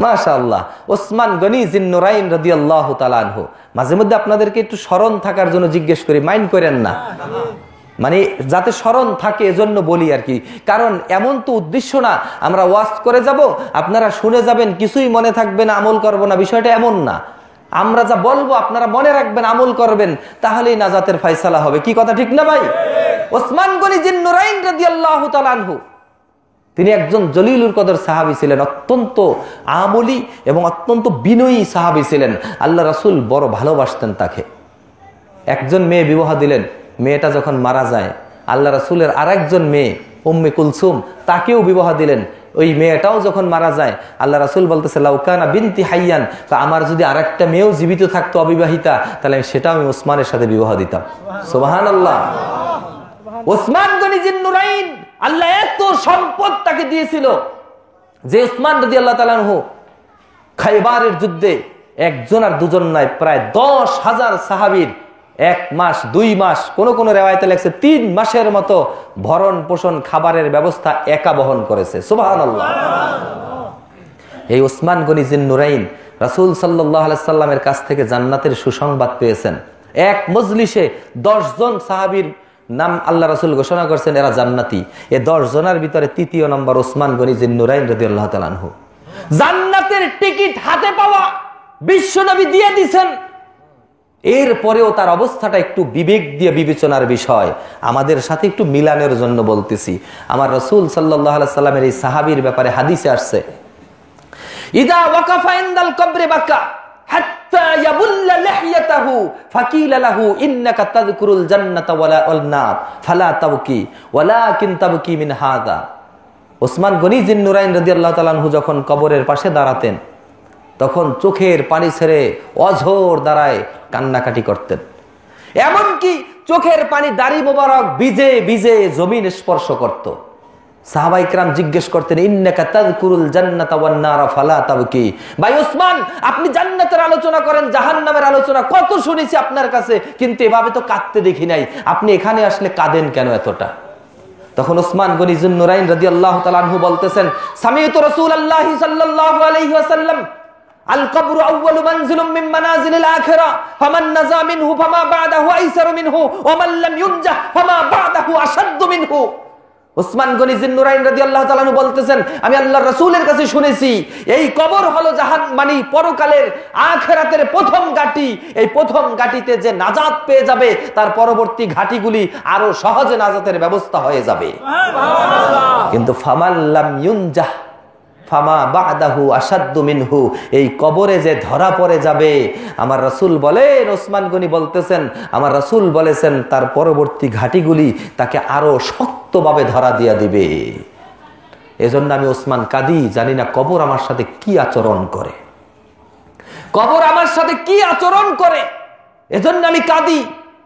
Speaker 1: মাশাআল্লাহ, ওসমান গনি জিন্নুরাইন রাদিয়াল্লাহু তাআলা আনহু। মাঝে মধ্যে আপনাদেরকে একটু স্মরণ থাকার জন্য জিজ্ঞেস করি, মাইন্ড করেন না, মানে যাতে স্মরণ থাকে এজন্য বলি আর কি। কারণ এমন তো উদ্দেশ্য না আমরা ওয়াজ করে যাব, আপনারা শুনে যাবেন, কিছুই মনে থাকবে না, আমল করব না, বিষয়টা এমন না। আমরা যা বলবো আপনারা মনে রাখবেন, আমল করবেন, তাহলেই নাজাতের ফয়সালা হবে। কি কথা ঠিক না ভাই? ওসমান গনি জিন্নুরাইন রাদিয়াল্লাহু তাআলা আনহু, তিনি একজন জলিলুল কদর সাহাবী ছিলেন, অত্যন্ত আমলি এবং অত্যন্ত বিনয়ী সাহাবী ছিলেন। আল্লাহ রাসূল বড় ভালোবাসতেন তাকে। একজন মেয়ে বিবাহ দিলেন, মেয়েটা যখন মারা যায়, আল্লাহ রাসূলের আরেকজন মেয়ে উম্মে কুলসুম, তাকেও বিবাহ দিলেন। ওই মেয়েটাও যখন মারা যায়, আল্লাহ রাসূল বলতেছে লাউকানা বিনতি হাইয়ান, আমার যদি আরেকটা মেয়েও জীবিত থাকতো অবিবাহিতা, তাহলে সেটাও আমি ওসমানের সাথে বিবাহ দিতাম। সুবহানাল্লাহ। ওসমান গনি জিন্নুরাইন, আল্লাহ এত সম্পদ তাকে দিয়েছিল যে ওসমান রাদিয়াল্লাহু তাআলা আনহু খায়বারের যুদ্ধে একজন আর দুজন নয়, প্রায় 10,000 সাহাবীর 1 মাস 2 মাস, কোন কোন রিওয়ায়াতে লেখছে 3 মাসের মতো ভরণ পোষণ খাবারের ব্যবস্থা একা বহন করেছে। সুবহানাল্লাহ। এই ওসমান গনি জিন্নুরাইন রাসূল সাল্লাল্লাহু আলাইহি সাল্লামের কাছ থেকে জান্নাতের সুসংবাদ পেয়েছেন। এক মজলিসে 10 জন সাহাবীর নাম আল্লাহ রাসূল ঘোষণা করছেন, এরা জান্নাতি। এই 10 জনের ভিতরে তৃতীয় নম্বর ওসমান গনি জিন্নুরাইন রাদিয়াল্লাহু তাআলা আনহু। জান্নাতের টিকিট হাতে পাওয়া, বিশ্বনবী দিয়ে দিয়েছেন। এরপরেও তার অবস্থাটা একটু বিবেক দিয়ে বিবেচনার বিষয়, আমাদের সাথে একটু মিলানের জন্য বলতেছি। আমার রাসূল সাল্লাল্লাহু আলাইহি সাল্লামের এই সাহাবীর ব্যাপারে হাদিসে আসছে, ইদা ওয়াকাফা ইনদাল কবরে বাকা হাত্তা ইয়াবুল্লা লিহইয়াতাহু ফাকিলা লাহু ইন্নাকা তাযকুরুল জান্নাতা ওয়াল নার ফালা তাবকি ওয়ালাকিন তাবকি মিন হাযা। ওসমান গনি জিন্নুরাইন রাদিয়াল্লাহু তাআলা আনহু যখন কবরের পাশে দাঁড়াতেন, তখন চোখের পানি ছেড়ে অঝোর দাঁড়ায় কান্নাকাটি করতেন। এমনকি চোখের পানি দাড়ি মোবারক ভিজে ভিজে জমিন স্পর্শ করত। সাহাবায়ে কেরাম জিজ্ঞেস করতেন, ইন্নাকা তাযকুরুল জান্নাতা ওয়ান নার ফালা তাবকি। ভাই ওসমান, আপনি জান্নাতের আলোচনা করেন, জাহান্নামের আলোচনা কত শুনেছি আপনার কাছে, কিন্তু এভাবে তো কাঁদতে দেখি নাই, আপনি এখানে আসলে কাঁদেন কেন এতটা? তখন ওসমান গনি জিন্নুরাইন রাদিয়াল্লাহু তাআলা আনহু বলতেছেন, সামি'তু রাসূলুল্লাহি সাল্লাল্লাহু আলাইহি ওয়াসাল্লাম আল কবরু আউয়ালু মানজিলুম মিন মানাজিলিল আখিরা ফামান নাজা মিনহু ফামা বা'দাহু আইসারু মিনহু ওয়া মান লাম ইউনজাহ ফামা বা'দাহু আশাদ্দু মিনহু। ওসমান গনি জিন্নুরাইন রাদিয়াল্লাহু তাআলা আনহু বলতেছেন, আমি আল্লাহর রাসূলের কাছে শুনেছি এই কবর হলো মানে পরকালের আখিরাতের প্রথম ঘাঁটি। এই প্রথম ঘাঁটিতে যে নাজাত পেয়ে যাবে, তার পরবর্তী ঘাঁটিগুলি আরো সহজে নাজাতের ব্যবস্থা হয়ে যাবে। কিন্তু ফামান লাম ইউনজাহ ফামা বা'দাহু আশাদ্দু মিনহু, এই কবরে যে ধরা পড়ে যাবে, আমার রাসূল বলেন, ওসমান গনি বলতেছেন, আমার রাসূল বলেছেন তার পরবর্তী ঘাটিগুলি তাকে আরো শক্তভাবে ধরা দিয়া দিবে। এজন্য আমি ওসমান কাঁদি, জানি না কবর আমার সাথে কি আচরণ করে, কবর আমার সাথে কি আচরণ করে, এজন্য আমি কাঁদি।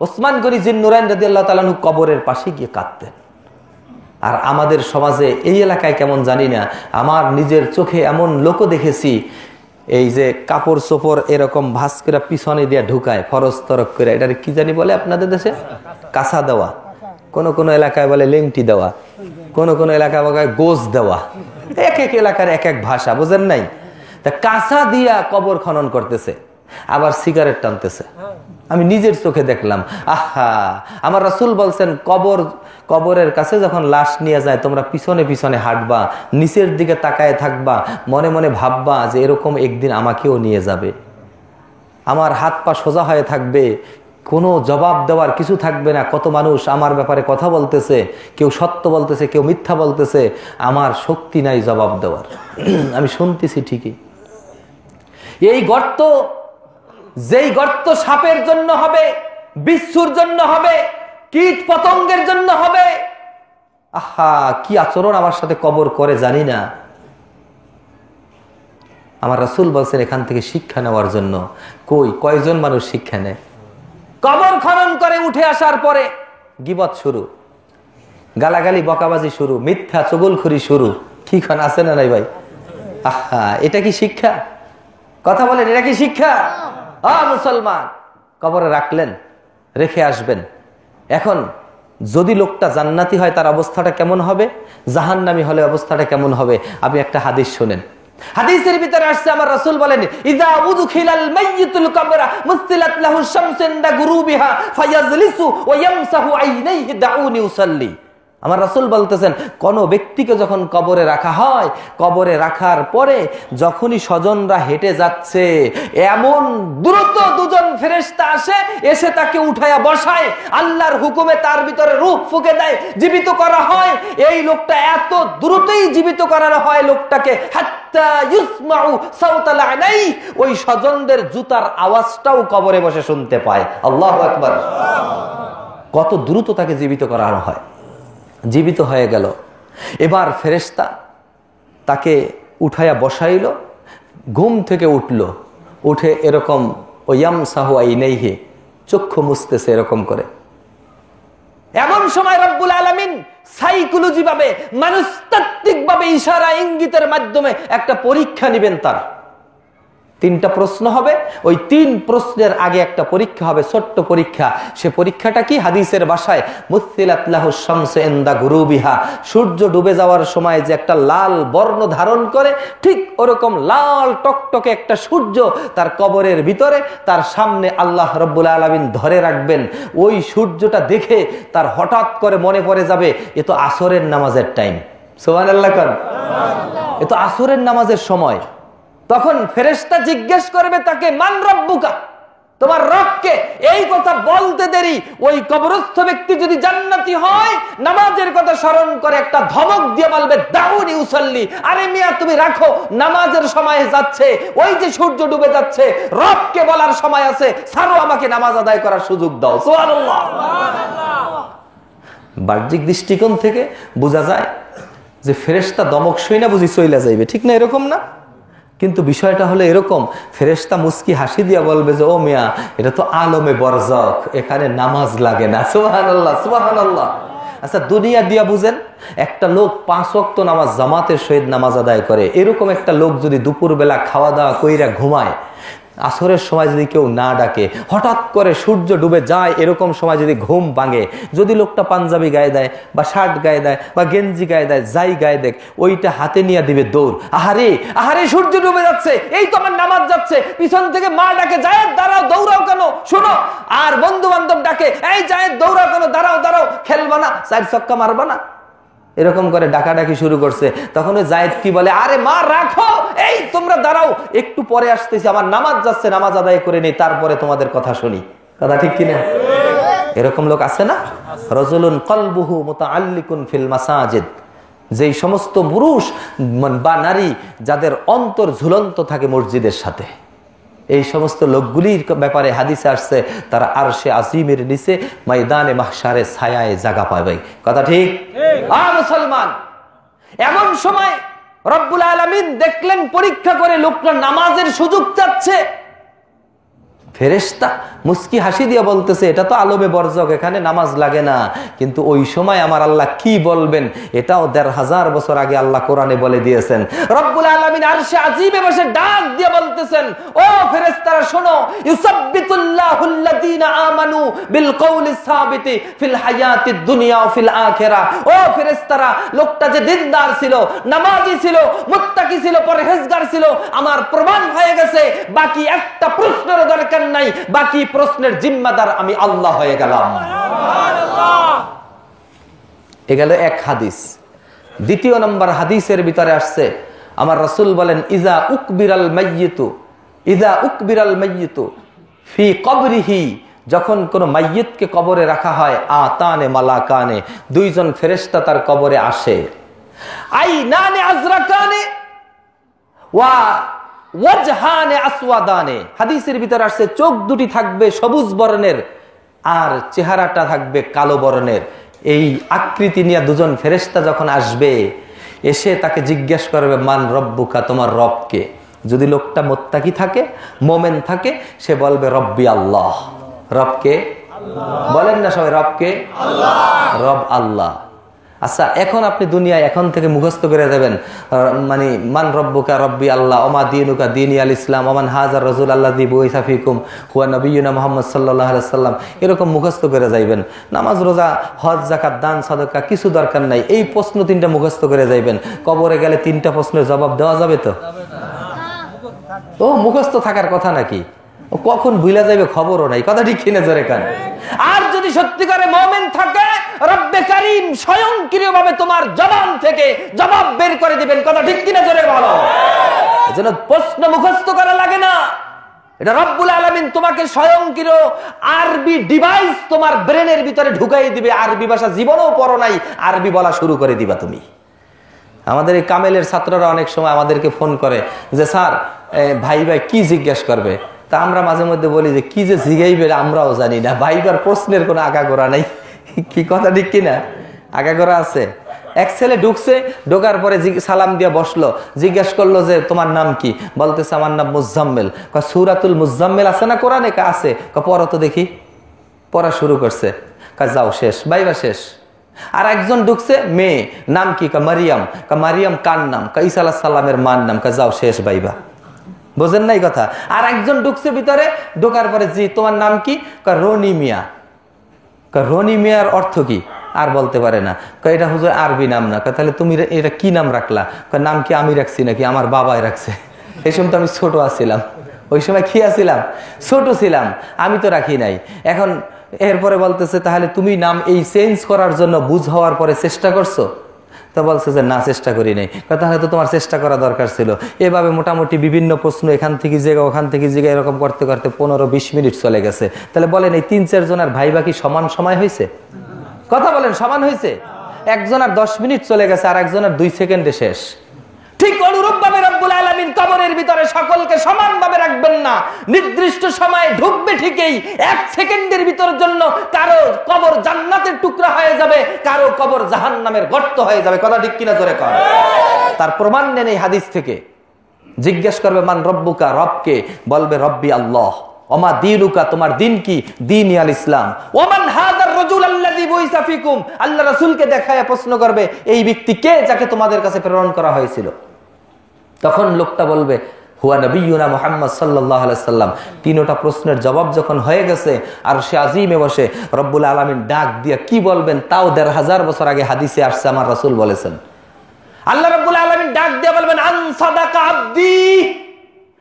Speaker 1: ওসমান গনি জিন্নুরাইন রাদিয়াল্লাহু তাআলা আনহু কবরের পাশে গিয়ে কাঁদতেন। আর আমাদের সমাজে এই এলাকায় কেমন জানি না, আমার নিজের চোখে এমন লোকও দেখেছি, এই যে কাপড় চোপড় এরকম ভাঁজ করে পিছনে দিয়ে ঢুকায় ফরজ তরক করে, এটার কি জানি বলে আপনাদের দেশে, কাঁচা দেওয়া, কোন কোন এলাকায় বলে লেংটি দেওয়া, কোন কোন এলাকায় বলে গোজ দেওয়া, এক এক এলাকার এক এক ভাষা, বুঝেন নাই? তা কাঁচা দিয়া কবর খনন করতেছে, আবার সিগারেট টানতেছে। আমি নিজের চোখে দেখলাম। আহা, আমার রাসূল বলছেন, কবরের কাছে যখন লাশ নিয়ে যায়, তোমরা পিছনে পিছনে হাঁটবা, নিচের দিকে তাকায় থাকবা, মনে মনে ভাববা যে এরকম একদিন আমাকেও নিয়ে যাবে। আমার হাত পা সোজা হয়ে থাকবে, কোনো জবাব দেওয়ার কিছু থাকবে না। কত মানুষ আমার ব্যাপারে কথা বলতেছে, কেউ সত্য বলতেছে, কেউ মিথ্যা বলতেছে, আমার শক্তি নাই জবাব দেওয়ার। আমি শুনতেছি ঠিকই। এই গর্ত, যেই গর্ত সাপের জন্য হবে, বিচ্ছুর জন্য হবে, কীট পতঙ্গের জন্য হবে, আহা কি আচরণ আমার সাথে কবর করে জানি না। আমার রাসূল বলছেন এখান থেকে শিক্ষা নেওয়ার জন্য। কয়জন মানুষ শিক্ষা নেয়? কবর খনন করে উঠে আসার পরে গীবত শুরু, গালাগালি বকাবাজি শুরু, মিথ্যা চগলখুরি শুরু। কি খান আছে না নাই ভাই? আহা, এটা কি শিক্ষা? কথা বলেন, এটা কি শিক্ষা? মুসলমান, কবরে রাখলেন, রেখে আসবেন। এখন যদি লোকটা জান্নাতি হয় তার অবস্থাটা কেমন হবে, জাহান্নামী হলে অবস্থাটা কেমন হবে? আপনি একটা হাদিস শুনেন। হাদিসের ভিতরে আসছে, আমার রাসূল বলেন, ইযা উদখিলাল মাইয়িতুল কবরা মুসতিলাত লাহু শামসু ইনদা গুরুবিহা ফায়াজলিসু ওয়া ইয়ামসাহু আইনাইহি দাউনি উসাল্লি। আমার রাসূল বলতেছেন, কোন ব্যক্তিকে যখন কবরে রাখা হয়, কবরে রাখার পরে যখনই স্বজনরা হেঁটে যাচ্ছে, এমন দ্রুত দুজন ফেরেশতা আসে, এসে তাকে উঠায়া বসায়, আল্লাহর হুকুমে তার ভিতরে রূহ ফুঁকে দেয়, জীবিত করা হয়। এই লোকটা এত দ্রুতই জীবিত করানো হয় লোকটাকে, হাত্তা ইউসমাউ সাউতাল আনাই, ওই স্বজনদের জুতার আওয়াজটাও কবরে বসে শুনতে পায়। আল্লাহু আকবার। কত দ্রুত তাকে জীবিত করানো হয়। জীবিত হয়ে গেল, এবার ফেরেশতা তাকে উঠায়া বসাইল, ঘুম থেকে উঠল, উঠে এরকম ওয়ায়ামসাহু আইনাইহি, চক্ষু মুছতেছে এরকম করে। এমন সময় রব্বুল আলামিন সাইকোলজি ভাবে, মনস্তাত্ত্বিক ভাবে, ইশারা ইঙ্গিতের মাধ্যমে একটা পরীক্ষা নেবেন। তার 3টা প্রশ্ন হবে, ওই 3 প্রশ্নের আগে একটা পরীক্ষা হবে, ছোট্ট পরীক্ষা। সে পরীক্ষাটা কি? হাদিসের ভাষায় মুসতিলাত লাহু শামসু ইনদা গুরুবিহা, সূর্য ডুবে যাওয়ার সময় যে একটা লাল বর্ণ ধারণ করে, ঠিক ওরকম লাল টকটকে একটা সূর্য তার কবরের ভিতরে, তার সামনে আল্লাহ রাব্বুল আলামিন ধরে রাখবেন। ওই সূর্যটা দেখে তার হঠাৎ করে মনে পড়ে যাবে, এ তো আসরের নামাজের টাইম। সুবহানাল্লাহ কান, এ তো আসরের নামাজের সময়। তখন ফেরেশতা জিজ্ঞেস করবে তাকে, মান রব্বুকা, তোমার রবকে? এই কথা বলতে দেরি ওই কবরস্থ ব্যক্তি যদি জান্নাতি হয়, নামাজের কথা স্মরণ করে একটা ধমক দিয়ে বলবে, দাউনি উসাল্লি। আরে মিয়া, তুমি রাখো, নামাজের সময় যাচ্ছে, ওই যে সূর্য ডুবে যাচ্ছে, রবকে বলার সময় আছে, ছাড়ো, আমাকে নামাজ আদায় করার সুযোগ দাও। সুবহানাল্লাহ। বাহ্যিক দৃষ্টিকোণ থেকে বোঝা যায় যে ফেরেশতা দমক শুই না বুঝি চইলা যাইবে, ঠিক না? এরকম না? কিন্তু বিষয়টা হলো এরকম, ফেরেশতা মুস্কি হাসি দিয়া বলবে যে, ও মিয়া, এটা তো আলমে বরজখ, এখানে নামাজ লাগে না। সুবহানাল্লাহ, সুবহানাল্লাহ। আচ্ছা, দুনিয়া দিয়া বুঝেন, একটা লোক 5 ওয়াক্ত নামাজ জামাতের সহিত নামাজ আদায় করে, এরকম একটা লোক যদি দুপুরবেলা খাওয়া দাওয়া কইরা ঘুমায়, আসরের সময় যদি কেউ না ডাকে, হঠাৎ করে সূর্য ডুবে যায়, এরকম সময় যদি ঘুম ভাঙে, যদি লোকটা পাঞ্জাবি গায়ে দেয় বা শার্ট গায়ে দেয় বা গেঞ্জি গায়ে দেয়, যাই গায়ে দেখ, ওইটা হাতে নিয়ে দিবে দৌড়। আহারে আহারে, সূর্য ডুবে যাচ্ছে, এই তো আমার নামাজ যাচ্ছে। পিছন থেকে মা ডাকে, জায়েদ দাঁড়াও, দৌড়াও কেন, শোনো। আর বন্ধু বান্ধব ডাকে, এই জায়েদ দৌড়াও কেন, দাঁড়াও দাঁড়াও, খেলবা না, 4 ছক্কা মারবা না, এরকম করে ডাকাডাকি শুরু করছে। তখন জায়েদ কি বলে, আরে মা রাখো, এই তোমরা দাঁড়াও, একটু পরে আসতেছি, আমার নামাজ যাচ্ছে, নামাজ আদায় করে নেই, তারপরে তোমাদের কথা শুনি। কথা ঠিক কিনা? এরকম লোক আছে না? রাজুলুন কলবুহু মুতাআল্লিকুন ফিল মাসাজিদ, যেই সমস্ত পুরুষ বা নারী যাদের অন্তর ঝুলন্ত থাকে মসজিদের সাথে, এই সমস্ত লোকগুলির ব্যাপারে হাদিসে আসছে, তারা আরশে আজিমের নিচে ময়দানে মাহশারে ছায়ায় জায়গা পাবে। কথা ঠিক? মুসলমান, এমন সময় রব্বুল আলামিন দেখলেন পরীক্ষা করে লোকটা নামাজের সুযোগ চাচ্ছে। ফেরেশতা মুস্কি হাসি দিয়ে বলতেছে, এটা তো আলমে বরজক, এখানে নামাজ লাগে না। কিন্তু ওই সময় আমার আল্লাহ কি বলবেন, এটাও ১৫০০ বছর আগে আল্লাহ কোরআনে বলে দিয়েছেন। রব্বুল আলামিন আরশে আজিমে বসে ডাক দিয়ে বলতেছেন, ও ফেরেশতারা শোনো, ইউসাব্বিতুল্লাহুল্লাযীনা আমানু বিল কওলিস সাবিতি ফিল হায়াতিদ দুনিয়া ওয়া ফিল আখিরাহ। ও ফেরেশতারা, লোকটা যে দিনদার ছিল, নামাজি ছিল, মুত্তাকি ছিল, পরহেজগার ছিল, আমার প্রমাণ হয়ে গেছে, বাকি একটা প্রশ্নের দরকার নাই, বাকি প্রশ্নের জিম্মাদার আমি আল্লাহ হয়ে গেলাম। এ গেল এক হাদিস। দ্বিতীয় নম্বর হাদিসের ভিতরে আসছে, আমার রাসূল বলেন, ইজা উকবিরাল মাইয়িতু ফি কবরিহি, যখন কোন মাইয়িতকে কবরে রাখা হয়, আতানে মালাকানে, 2 জন ফেরেশতা তার কবরে আসে, আইনানে আজরাকানে ওয়া ওয়াজহানে আসওয়াদানে, হাদিসের ভিতরে আসছে, চোখ দুটি থাকবে সবুজ বর্ণের আর চেহারাটা থাকবে কালো বর্ণের। এই আকৃতি নিয়ে 2 জন ফেরেশতা যখন আসবে, এসে তাকে জিজ্ঞেস করবে, মান রব্বুকা, তোমার রবকে? যদি লোকটা মুত্তাকি থাকে, মোমেন থাকে, সে বলবে রব্বি আল্লাহ। রবকে বলেন না সবাই, রবকে? আল্লাহ। রব আল্লাহ। আচ্ছা, এখন আপনি দুনিয়ায় এখন থেকে মুখস্থ করে দেবেন মানে মান রব্বুকা রব্বি আল্লাহ ওমা দীনুকা দীনি আল ইসলাম ওমান হাজার রাসূল আল্লাযী বুইসা ফীকুম হুয়া নবিয়ুনা মুহাম্মদ সাল্লাল্লাহু আলাইহি সাল্লাম, এরকম মুখস্থ করে যাইবেন। নামাজ রোজা হজ যাকাত দান সাদাকা কিছু দরকার নাই, এই প্রশ্ন 3টা মুখস্থ করে যাইবেন। কবরে গেলে 3টা প্রশ্নের জবাব দেওয়া যাবে তো? ও মুখস্থ থাকার কথা নাকি? ও কখন ভুলা যাবে খবরও নাই, কথা ঠিক কিনা জোরে কান। আর যদি সত্যিকারে মুমিন থাকে, রব্বে কারীম স্বয়ংক্রিয়ভাবে তোমার জবান থেকে জবাব বের করে দিবেন, কথা ঠিক কিনা জোরে বলো। এজন্য প্রশ্ন মুখস্থ করা লাগে না, এটা রব্বুল আলামিন তোমাকে স্বয়ংক্রিয় আরবি ডিভাইস তোমার ব্রেনের ভিতরে ঢুকাই দিবে। আরবি ভাষা জীবনেও পড়ো নাই, আরবি বলা শুরু করে দিবা তুমি। আমাদের এই কামেলের ছাত্ররা অনেক সময় আমাদেরকে ফোন করে যে স্যার ভাই ভাই কি জিজ্ঞেস করবে, তা আমরা মাঝে মধ্যে বলি যে কি যে জিগাইবে আমরাও জানি না, ভাইবার প্রশ্নের কোনো আগাগোড়া নাই। কি কথা ঠিক কিনা? আগাগোড়া আছে। এক ছেলে ঢুকছে, ঢোকার পরে সালাম দিয়ে বসলো, জিজ্ঞেস করলো যে তোমার নাম কি? বলতেছে আমার নাম মুজাম্মেল। সূরাতুল মুজাম্মেল আছে না কোরআনে? আছে। পড়ো তো দেখি। পড়া শুরু করছে, যাও শেষ, ভাইবা শেষ। আর একজন ঢুকছে, মেয়ে, নাম কি? মারিয়াম। মারিয়াম কার নাম? ঈসা আলাইহিস সালামের মার নাম। যাও শেষ, ভাইবা। বোঝেন নাই কথা? আর একজন ঢুকছে ভিতরে, ঢোকার পরে জি তোমার নাম কি? রনি মিয়া। রনি মিয়ার অর্থ কি? আর বলতে পারে না। এটা হুজুর আরবি নাম না। তাহলে তুমি এটা কি নাম রাখলা? নাম কি আমি রাখছি নাকি আমার বাবাই রাখছে? এই সময় তো আমি ছোট আছিলাম। ওই সময় কি আছিলাম? ছোট ছিলাম, আমি তো রাখি নাই। এখন এরপরে বলতেছে তাহলে তুমি নাম এই চেঞ্জ করার জন্য বুঝ হওয়ার পরে চেষ্টা করছো? তো বলছে যে না, চেষ্টা করি নাই। তাহলে তো তোমার চেষ্টা করা দরকার ছিল। এভাবে মোটামুটি বিভিন্ন প্রশ্ন এখান থেকে জায়গা ওখান থেকে জায়গা এরকম করতে করতে 15-20 মিনিট চলে গেছে। তাহলে বলেন এই 3-4 জনের ভাইবা কি সমান সময় হয়েছে? কথা বলেন, সমান হয়েছে? একজনের 10 মিনিট চলে গেছে, আর একজনের 2 সেকেন্ডে শেষ। ঠিক অনুরূপভাবে রব্বুল আলামিন কবরের ভিতরে সকলকে সমানভাবে রাখবেন না। নির্দিষ্ট সময়ে ঢুকবে ঠিকই, 1 সেকেন্ডের ভিতরের জন্য কারো কবর জান্নাতের টুকরা হয়ে যাবে, কারো কবর জাহান্নামের গর্ত হয়ে যাবে। কথা ঠিক কিনা জোরে কর। তার প্রমাণ নেন এই হাদিস থেকে। জিজ্ঞেস করবে মান রব্বুকা, রবকে? বলবে রব্বি আল্লাহ। ওমা দীনুকা, তোমার দিন কি? দীনি আল ইসলাম। ওমান হাদার রাজুল আল্লাযী বুইসা ফীকুম, আল্লাহ রাসূলকে দেখায় প্রশ্ন করবে এই ব্যক্তি কে যাকে তোমাদের কাছে প্রেরণ করা হয়েছিল? তখন লোকটা বলবে হুয়া নবিয়ুনা মুহাম্মদ সাল্লাল্লাহু আলাইহি সাল্লাম। 3টা প্রশ্নের জবাব যখন হয়ে গেছে, আর সে আজিমে বসে রব্বুল আলামিন ডাক দিয়ে কি বলবেন তাও 1500 বছর আগে হাদিসে আসছে, আমার রাসূল বলেছেন। আল্লাহ রাব্বুল আলামিন ডাক দিয়ে বলবেন আন সাদাকা আব্দি,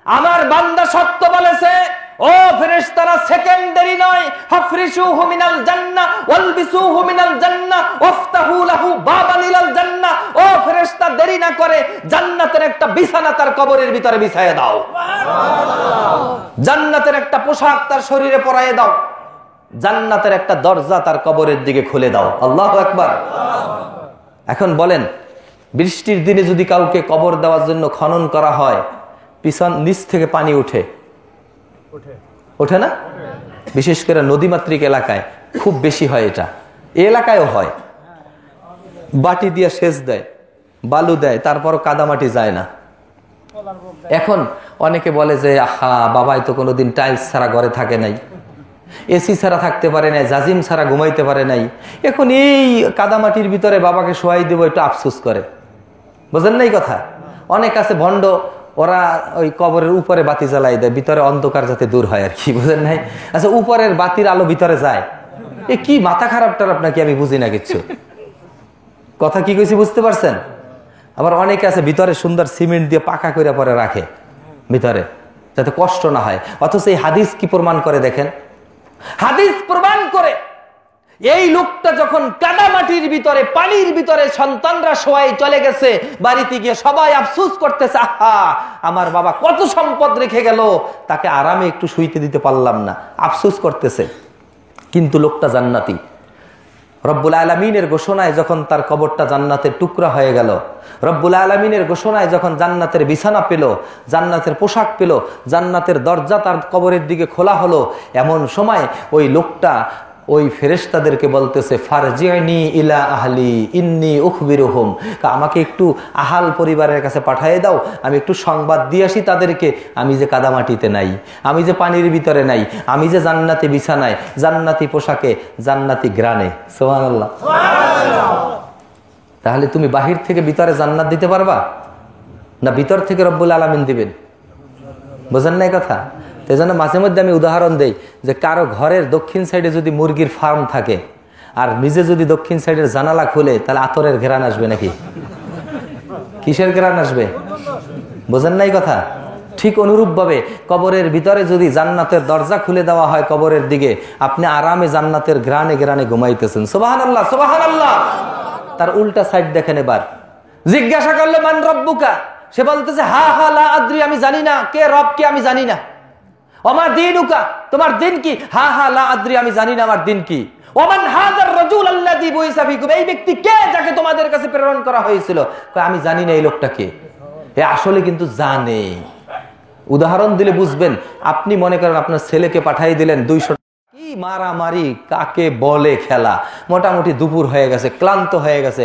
Speaker 1: আমার বান্দা সত্য বলেছে। ও ফেরেশতারা, সেকেন্ডারি নয়, হাফরিশুহু মিনাল জান্নাহ ওয়ালবিসুহু মিনাল জান্নাহ ওয়াফতাহু লাহু বাবান ইলাল জান্নাহ। ও ফেরেশতা, দেরি না করে জান্নাতের একটা বিছানা তার কবরের ভিতরে বিছায়া দাও। সুবহানাল্লাহ। জান্নাতের একটা পোশাক তার শরীরে পরায়ে দাও। জান্নাতের একটা দরজা তার কবরের দিকে খুলে দাও। আল্লাহু আকবার। এখন বলেন, বৃষ্টির দিনে যদি কাউকে কবর দেওয়ার জন্য খনন করা হয়, পিছন নিচ থেকে পানি উঠে ওঠে না? বিশেষ করে নদীমাতৃক এলাকায় খুব বেশি হয়। এটা এই এলাকায়ও হয়। বাটি দিয়ে সেচ দেয়, বালু দেয়, তারপরও কাদামাটি যায় না। এখন অনেকে বলে যে আহা, বাবাই তো কোনোদিন টাইলস ছাড়া ঘরে থাকে নাই, এসি ছাড়া থাকতে পারে নাই, জাজিম ছাড়া ঘুমাইতে পারে নাই, এখন এই কাদামাটির ভিতরে বাবাকে শোয়াই দেবো, একটু আফসোস করে। বুঝেন নাই কথা? অনেক আছে ভণ্ড, ওরা ওই কবরের উপরে বাতি জ্বালাই দেয়, ভিতরে অন্ধকার যাতে দূর হয় আর কি। বুঝেন নাই? আচ্ছা, উপরের বাতির আলো ভিতরে যায়, এ কি মাথা খারাপ টারাপ নাকি? আমি বুঝি না কিচ্ছু। কথা কি কইছি বুঝতে পারছেন? আবার অনেকে আছে ভিতরে সুন্দর সিমেন্ট দিয়ে পাকা করে পরে রাখে ভিতরে, যাতে কষ্ট না হয়। অথচ এই হাদিস কি প্রমাণ করে দেখেন? হাদিস প্রমাণ করে এই লোকটা যখন কাদামাটির ভিতরে, পানির ভিতরে সন্তানরা শোয়াই চলে গেছে, বাড়িতে গিয়ে সবাই আফসোস করতেছে, আহা আমার বাবা কত সম্পদ রেখে গেল, তাকে আরামে একটু শুইতে দিতে পারলাম না, আফসোস করতেছে। কিন্তু লোকটা জান্নাতি। রব্বুল আলামিনের ঘোষণায় যখন তার কবরটা জান্নাতের টুকরা হয়ে গেল, রব্বুল আলামিনের ঘোষণায় যখন জান্নাতের বিছানা পেল, জান্নাতের পোশাক পেল, জান্নাতের দরজা তার কবরের দিকে খোলা হলো, এমন সময় ওই লোকটা ওই ফেরেশতাদেরকে বলতেছে ফারজিনি ইলা আহলি ইন্নী উখবিরুহুম, আমাকে একটু আহাল পরিবারের কাছে পাঠিয়ে দাও, আমি একটু সংবাদ দিয়ে আসি তাদেরকে, আমি যে কাদামাটিতে নাই, আমি যে পানির ভিতরে নাই, আমি যে জান্নাতি বিছানায়, জান্নাতি পোশাকে, জান্নাতি গ্রানে। সুবহানাল্লাহ। তাহলে তুমি বাহির থেকে ভিতরে জান্নাত দিতে পারবা না ভিতর থেকে রব্বুল আলামিন দিবেন? বোঝেন না এই কথা? এই জন্য মাঝে মধ্যে আমি উদাহরণ দেই যে কারো ঘরের দক্ষিণ সাইডে যদি মুরগির ফার্ম থাকে আর নিজে যদি দক্ষিণ সাইডের জানালা খুলে, তাহলে আতরের ঘেরান আসবে নাকি? কিসের ঘেরান আসবে? বোঝেন নাই কথা? ঠিক অনুরূপ ভাবে কবরের ভিতরে যদি জান্নাতের দরজা খুলে দেওয়া হয় কবরের দিকে, আপনি আরামে জান্নাতের ঘ্রাণে ঘ্রাণে ঘুমাইতেছেন। সুবহানাল্লাহ, সুবহানাল্লাহ। তার উল্টা সাইড দেখেন। এবার জিজ্ঞাসা করলো মান রব্বুকা, সে বলতেছে হা হা লা আদ্রি, আমি জানি না কে রব কে, আমি জানি না। ওমা দীনুকা, তোমার দিন কি? হা হা লা আদ্রি, আমি জানি না আমার দিন কি। ওমান হাযার রাজুল আল্লাযী বুইসা ফীকুম, এই ব্যক্তি কে যাকে তোমাদের কাছে প্রেরণ করা হয়েছিল? আমি জানি না এই লোকটা কে। এ আসলে কিন্তু জানে। উদাহরণ দিলে বুঝবেন। আপনি মনে করেন আপনার ছেলেকে পাঠিয়ে দিলেন 200 টাকা, কি মারামারি কাকে বলে খেলা, মোটামুটি দুপুর হয়ে গেছে, ক্লান্ত হয়ে গেছে,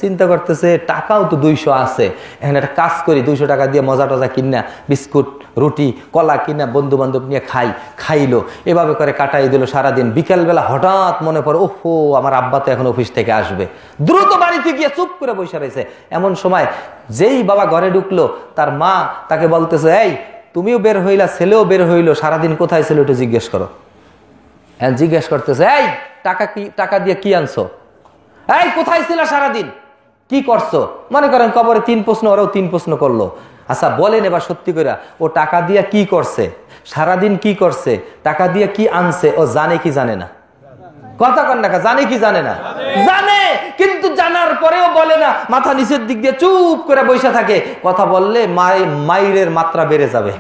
Speaker 1: চিন্তা করতেছে টাকাও তো 200 আছে, এখন একটা কাজ করি 200 টাকা দিয়ে মজা টজা কিনা বিস্কুট রুটি কলা কিনা বন্ধু বান্ধব নিয়ে খাইলো। এভাবে করে কাটাই দিল সারাদিন। বিকেলবেলা হঠাৎ মনে পড়ে, ওহো আমার আব্বা তো এখন অফিস থেকে আসবে, দ্রুত বাড়িতে গিয়ে চুপ করে বসে রয়েছে। এমন সময় যেই বাবা ঘরে ঢুকলো, তার মা তাকে বলতেছে, এই তুমিও বের হইলা, ছেলেও বের হইলো, সারাদিন কোথায় ছিল একটু জিজ্ঞেস করো। জিজ্ঞেস করতেছে, এই টাকা দিয়ে কি আনছো? এই কোথায় ছিল সারাদিন, কি করছো? মনে করেন কবরে 3 প্রশ্ন, ওরাও 3 প্রশ্ন করলো। আচ্ছা বলেন এবার সত্যি করে, ও টাকা দিয়ে কি করছে, সারাদিন কি করছে, টাকা দিয়ে কি আনছে, ও জানে কি জানে না? কথা কন না, জানে কি জানে না? জানে, কিন্তু জানার পরেও বলে না, মাথা নিচের দিক দিয়ে চুপ করে বসে থাকে। কথা বললে মাইরের মাত্রা বেড়ে যাবে।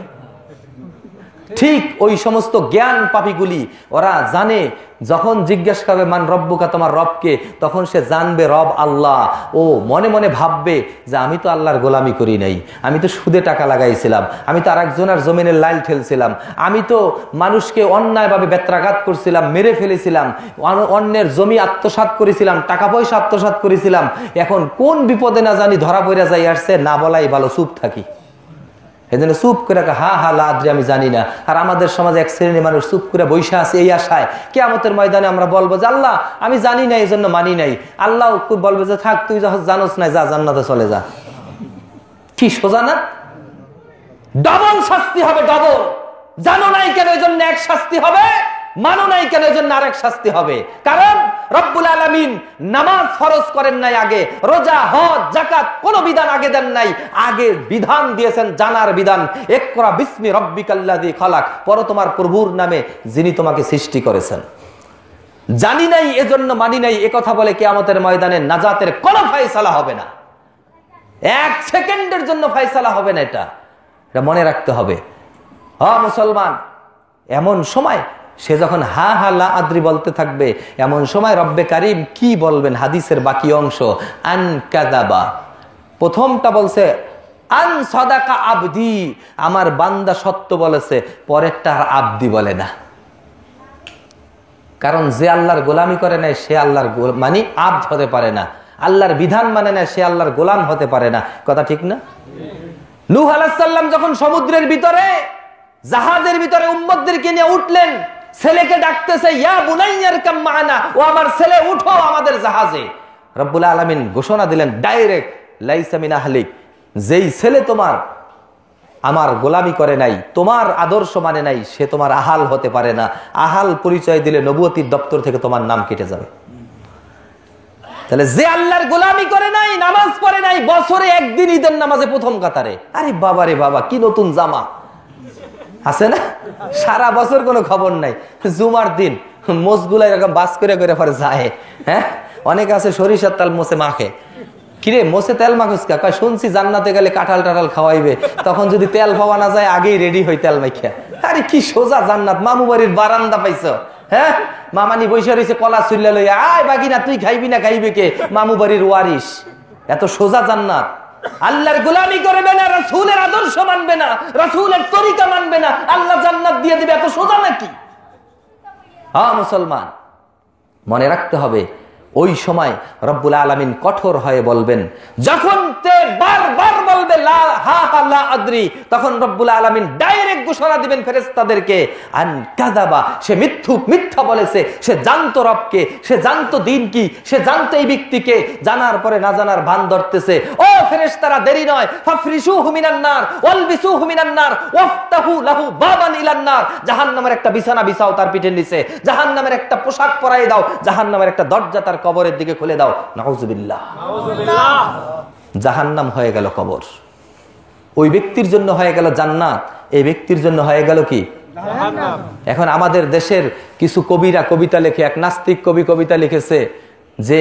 Speaker 1: ঠিক ওই সমস্ত জ্ঞান পাপীগুলি ওরা জানে, যখন জিজ্ঞেস করবে মান রব্বুকা, তোমার রবকে, তখন সে জানবে রব আল্লাহ। ও মনে মনে ভাববে যে আমি তো আল্লাহর গোলামি করি নাই, আমি তো সুদে টাকা লাগাইছিলাম, আমি তো আরেকজনের জমিনের লাইল ঠেলছিলাম, আমি তো মানুষকে অন্যায়ভাবে বেত্রাঘাত করছিলাম, মেরে ফেলেছিলাম, অন্যের জমি আত্মসাৎ করেছিলাম, টাকা পয়সা আত্মসাৎ করেছিলাম। এখন কোন বিপদে না জানি ধরা পড়ে যাই, আসছে না বলাই ভালো, চুপ থাকি। এই জন্য চুপ করে হা হা লা আদ্রি, আমি জানি না। আর আমাদের সমাজে এক শ্রেণীর মানুষ চুপ করে বৈশা আছে এই আশায় কিয়ামতের ময়দানে আমরা বলবো যে আল্লাহ আমি জানি না, এই জন্য মানি নাই। আল্লাহ বলবে যে থাক, তুই যখন জানোস না, যা জান্নাতে চলে যা। কি সোজা না? ডবল শাস্তি হবে, ডবল। জানো নাই কেন এই জন্য এক শাস্তি হবে, মানো নাই কেন এই জন্য আরেক শাস্তি হবে। কারণ রব্বুল আলামিন নামাজ ফরজ করেন নাই আগে, রোজা হজ যাকাত কোন বিধান আগে দেন নাই, আগে বিধান দিয়েছেন জানার বিধান। ইকরা বিসমি রাব্বিকাল্লাযী খালাক, পড়ো তোমার প্রভুর নামে যিনি তোমাকে সৃষ্টি করেছেন। জানি নাই এজন্য মানি নাই, এ কথা বলে কিয়ামতের ময়দানে নাজাতের কোনো ফয়সালা হবে না, 1 সেকেন্ডের জন্য ফয়সালা হবে না। এটা মনে রাখতে হবে। মুসলমান, এমন সময় সে যখন হা হা লা আদ্রি বলতে থাকবে, এমন সময় রব্বে কারিম কি বলবেন? হাদিসের বাকি অংশ, আন কাযাবা, প্রথমটা বলছে আন সাদাকা আবদি, আমার বান্দা সত্য বলেছে, পরেরটা আর আবদি বলে না। কারণ যে আল্লাহর গোলামি করে না সে আল্লাহর মানে আব্দ হতে পারে না, আল্লাহর বিধান মানে না সে আল্লাহর গোলাম হতে পারে না। কথা ঠিক না? নূহ আলাইহিস সালাম যখন সমুদ্রের ভিতরে জাহাজের ভিতরে উম্মতদেরকে নিয়ে উঠলেন, ছেলেকে ডাকতেছে, ইয়া বুনাইয়ার কাম মা'ানা, ও আমার ছেলে উঠো আমাদের জাহাজে। রব্বুল আলামিন ঘোষণা দিলেন ডাইরেক্ট, লাইসা মিন আহলিক, যেই ছেলে তোমার আমার গোলামি করে নাই, তোমার আদর্শ মানে নাই, সে তোমার আহাল হতে পারে না। আহাল পরিচয় দিলে নবুয়তির দপ্তর থেকে তোমার নাম কেটে যাবে। তাহলে যে আল্লাহর গোলামি করে নাই, নামাজ পড়ে নাই, বছরে একদিন ঈদের নামাজে প্রথম কাতারে, আরে বাবা রে বাবা, কি নতুন জামা আছে না, সারা বছর কোনো খবর নাই, জুমার দিন মোষগুলা এরকম বাস করে করে পরে যায়। হ্যাঁ, অনেক আছে সরিষার তেল মোষে মাখে। কিরে মোষে তেল মাখুস কা? কয় শুনছি জান্নাতে গেলে কাঁঠাল টাঠাল খাওয়াইবে, তখন যদি তেল পাওয়া না যায় আগেই রেডি হই তেল মাখিয়া। আরে কি সোজা জান্নাত, মামু বাড়ির বারান্দা পাইছো। হ্যাঁ, মামানি বৈশা রয়েছে কলা চুল্লা লইয়া, আয় বাগিনা তুই খাইবি না, খাইবে কে? মামু বাড়ির ওয়ারিস। এত সোজা জান্নাত। আল্লাহর গোলামি করবে না, রাসূলের আদর্শ মানবে না, রাসূলের তরিকা মানবে না, আল্লাহ জান্নাত দিয়ে দিবে, এত সোজা নাকি? হ্যাঁ মুসলমান, মনে রাখতে হবে ওই সময় রব্বুল আলামিন কঠোর হয়ে বলবেন, যখন তে বারবার বলবে লা হা হা লা আদ্রি, তখন রব্বুল আলামিন ডাইরেক্ট ঘোষণা দিবেন ফেরেশতাদেরকে, আন কাযাবা, সে মিথ্যা বলেছে, সে জানতো রবকে, সে জানতো দিন কি, সে জানতো এই ব্যক্তিকে, জানার পরে না জানার ভান ধরতেছে। ও ফেরেশতারা, দেরি নয়, ফাফরিশুহু মিনান নার ওয়ালবিসুহু মিনান নার ওয়াফতাহু লাহু বাবান ইলান নার, জাহান্নামের একটা বিছানা বিছাও তার পিঠের নিচে, জাহান্নামের একটা পোশাক পরাই দাও, জাহান্নামের একটা দরজা তার কবরের দিকে খুলে দাও। নাউজুবিল্লাহ। জাহান্নাম হয়ে গেল কবর, ওই ব্যক্তির জন্য হয়ে গেল জান্নাত, এই ব্যক্তির জন্য হয়ে গেল কি জাহান্নাম। এখন আমাদের দেশের কিছু কবিরা কবিতা লিখে, এক নাস্তিক কবি কবিতা লিখেছে যে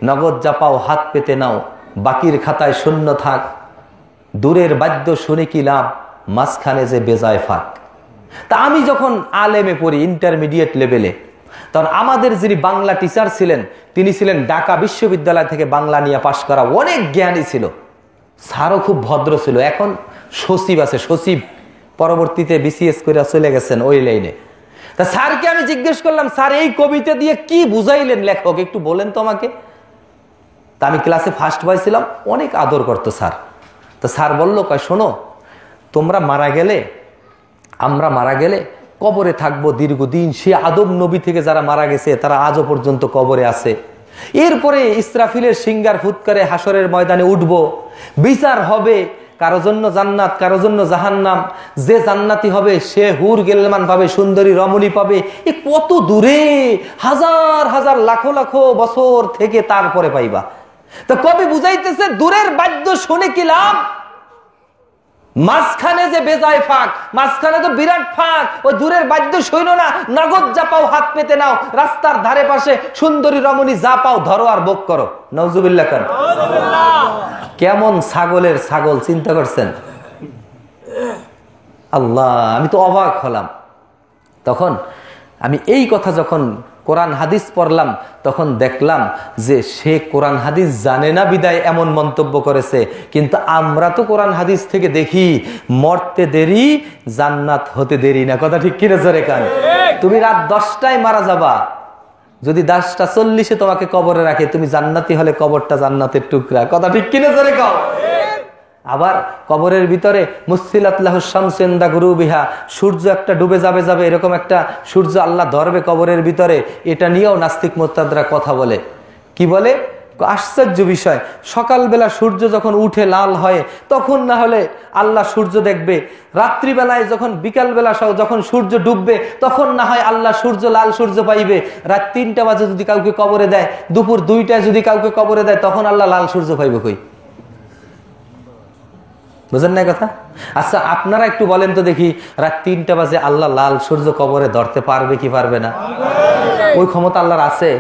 Speaker 1: নগদ যা পাও হাত পেতে নাও, বাকির খাতায় শূন্য থাক, দূরের বাদ্য শুনে কি লাভ, মাঝখানে যে বেজায় ফাঁক। তা আমি যখন আলেমে পড়ি ইন্টারমিডিয়েট লেভেলে, তখন আমাদের যিনি বাংলা টিচার ছিলেন, তিনি ছিলেন ঢাকা বিশ্ববিদ্যালয় থেকে বাংলা নিয়ে পাশ করা, অনেক জ্ঞানী ছিল, স্যারও খুব ভদ্র ছিল। এখন সচিব আছে, সচিব, পরবর্তীতে বিসিএস করে চলে গেছেন ওই লাইনে। তা স্যারকে আমি জিজ্ঞেস করলাম, স্যার এই কবিতা দিয়ে কি বুঝাইলেন লেখক, একটু বলেন তো আমাকে। তা আমি ক্লাসে ফার্স্ট বয় ছিলাম, অনেক আদর করতো স্যার। তা স্যার বললো, কয় শোনো, তোমরা মারা গেলে, আমরা মারা গেলে কবরে থাকবো দীর্ঘদিন, সে আদম নবী থেকে যারা মারা গেছে তারা আজও পর্যন্ত কবরে আছে। এরপরে ইসরাফিলের সিঙ্গার ফুৎকারে হাসরের ময়দানে উঠবো, বিচার হবে, কারো জন্য জান্নাত, কারো জন্য জাহান্নাম। যে জান্নাতি হবে সে হুর গেলমান পাবে, সুন্দরী রমণী পাবে। এ কত দূরে, হাজার হাজার লাখো লাখো বছর থেকে তারপরে পাইবা। তো কবি বুঝাইতেছে, দূরের বাদ্য শুনে কি লাভ, মাঝখানে যে বেজায় ফাঁক, মাঝখানে তো বিরাট ফাঁক। ওই দূরের বাদ্য শৈল না, নগদ যা পাও হাত পেতে নাও, রাস্তার ধারে পাশে সুন্দরী রমণী যা পাও ধরো আর ভোগ করো। নাউজুবিল্লাহ খান। কেমন ছাগলের ছাগল, চিন্তা করছেন? আল্লাহ, আমি তো অবাক হলাম। তখন আমি এই কথা যখন কোরআন হাদিস পড়লাম, তখন দেখলাম যে সে কোরআন হাদিস জানে না বিদায় এমন মন্তব্য করেছে। কিন্তু আমরা তো কোরআন হাদিস থেকে দেখি, মরতে দেরি জান্নাত হতে দেরি না। কথা ঠিক কিনা জোরে কান? তুমি রাত 10টায় মারা যাবা, যদি 10:40 তোমাকে কবরে রাখে, তুমি জান্নাতি হলে কবরটা জান্নাতের টুকরা। কথা ঠিক কিনা জোরে কাও? আবার কবরের ভিতরে মুসিলাতলাহু শামসু ইনদা গুরুবিহা, সূর্য একটা ডুবে যাবে যাবে এরকম একটা সূর্য আল্লাহ ধরবে কবরের ভিতরে। এটা নিয়েও নাস্তিক মুরতাদরা কথা বলে। কি বলে? আশ্চর্য বিষয়, সকালবেলা সূর্য যখন উঠে লাল হয় তখন না হলে আল্লাহ সূর্য দেখবে, রাত্রিবেলায় যখন বিকালবেলা যখন সূর্য ডুববে তখন না হয় আল্লাহ সূর্য লাল সূর্য পাইবে। রাত 3টা বাজে যদি কাউকে কবরে দেয়, দুপুর 2টায় যদি কাউকে কবরে দেয়, তখন আল্লাহ লাল সূর্য পাইবে কই? বুঝেন না কথা? আচ্ছা, আপনারা একটু বলেন তো দেখি, রাত 3টা বাজে আল্লাহ লাল সূর্য কবরে ধরতে পারবে কি পারবে না? ওই ক্ষমতা আল্লাহর আছে?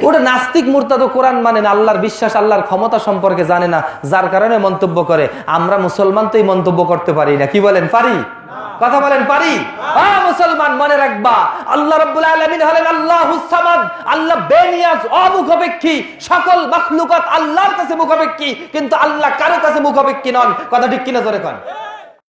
Speaker 1: ওটা নাস্তিক মুরতাদ, কোরআন মানে না, আল্লাহর বিশ্বাস, আল্লাহর ক্ষমতা সম্পর্কে জানে না, যার কারণে মন্তব্য করে। আমরা মুসলমান তো এই মন্তব্য করতে পারি না। কি বলেন, পারি? কথা বলেন, পারি? মুসলমান মনে রাখবা, আল্লাহ রাব্বুল আলামিন হলেন আল্লাহুস সামাদ, আল্লাহ বেনিয়াজ, অমুখাপেক্ষী। সকল মাখলুকাত আল্লাহর কাছে মুখাপেক্ষী, কিন্তু আল্লাহ কারো কাছে মুখাপেক্ষী নন। কথা ঠিক কিনা জোরে কোন?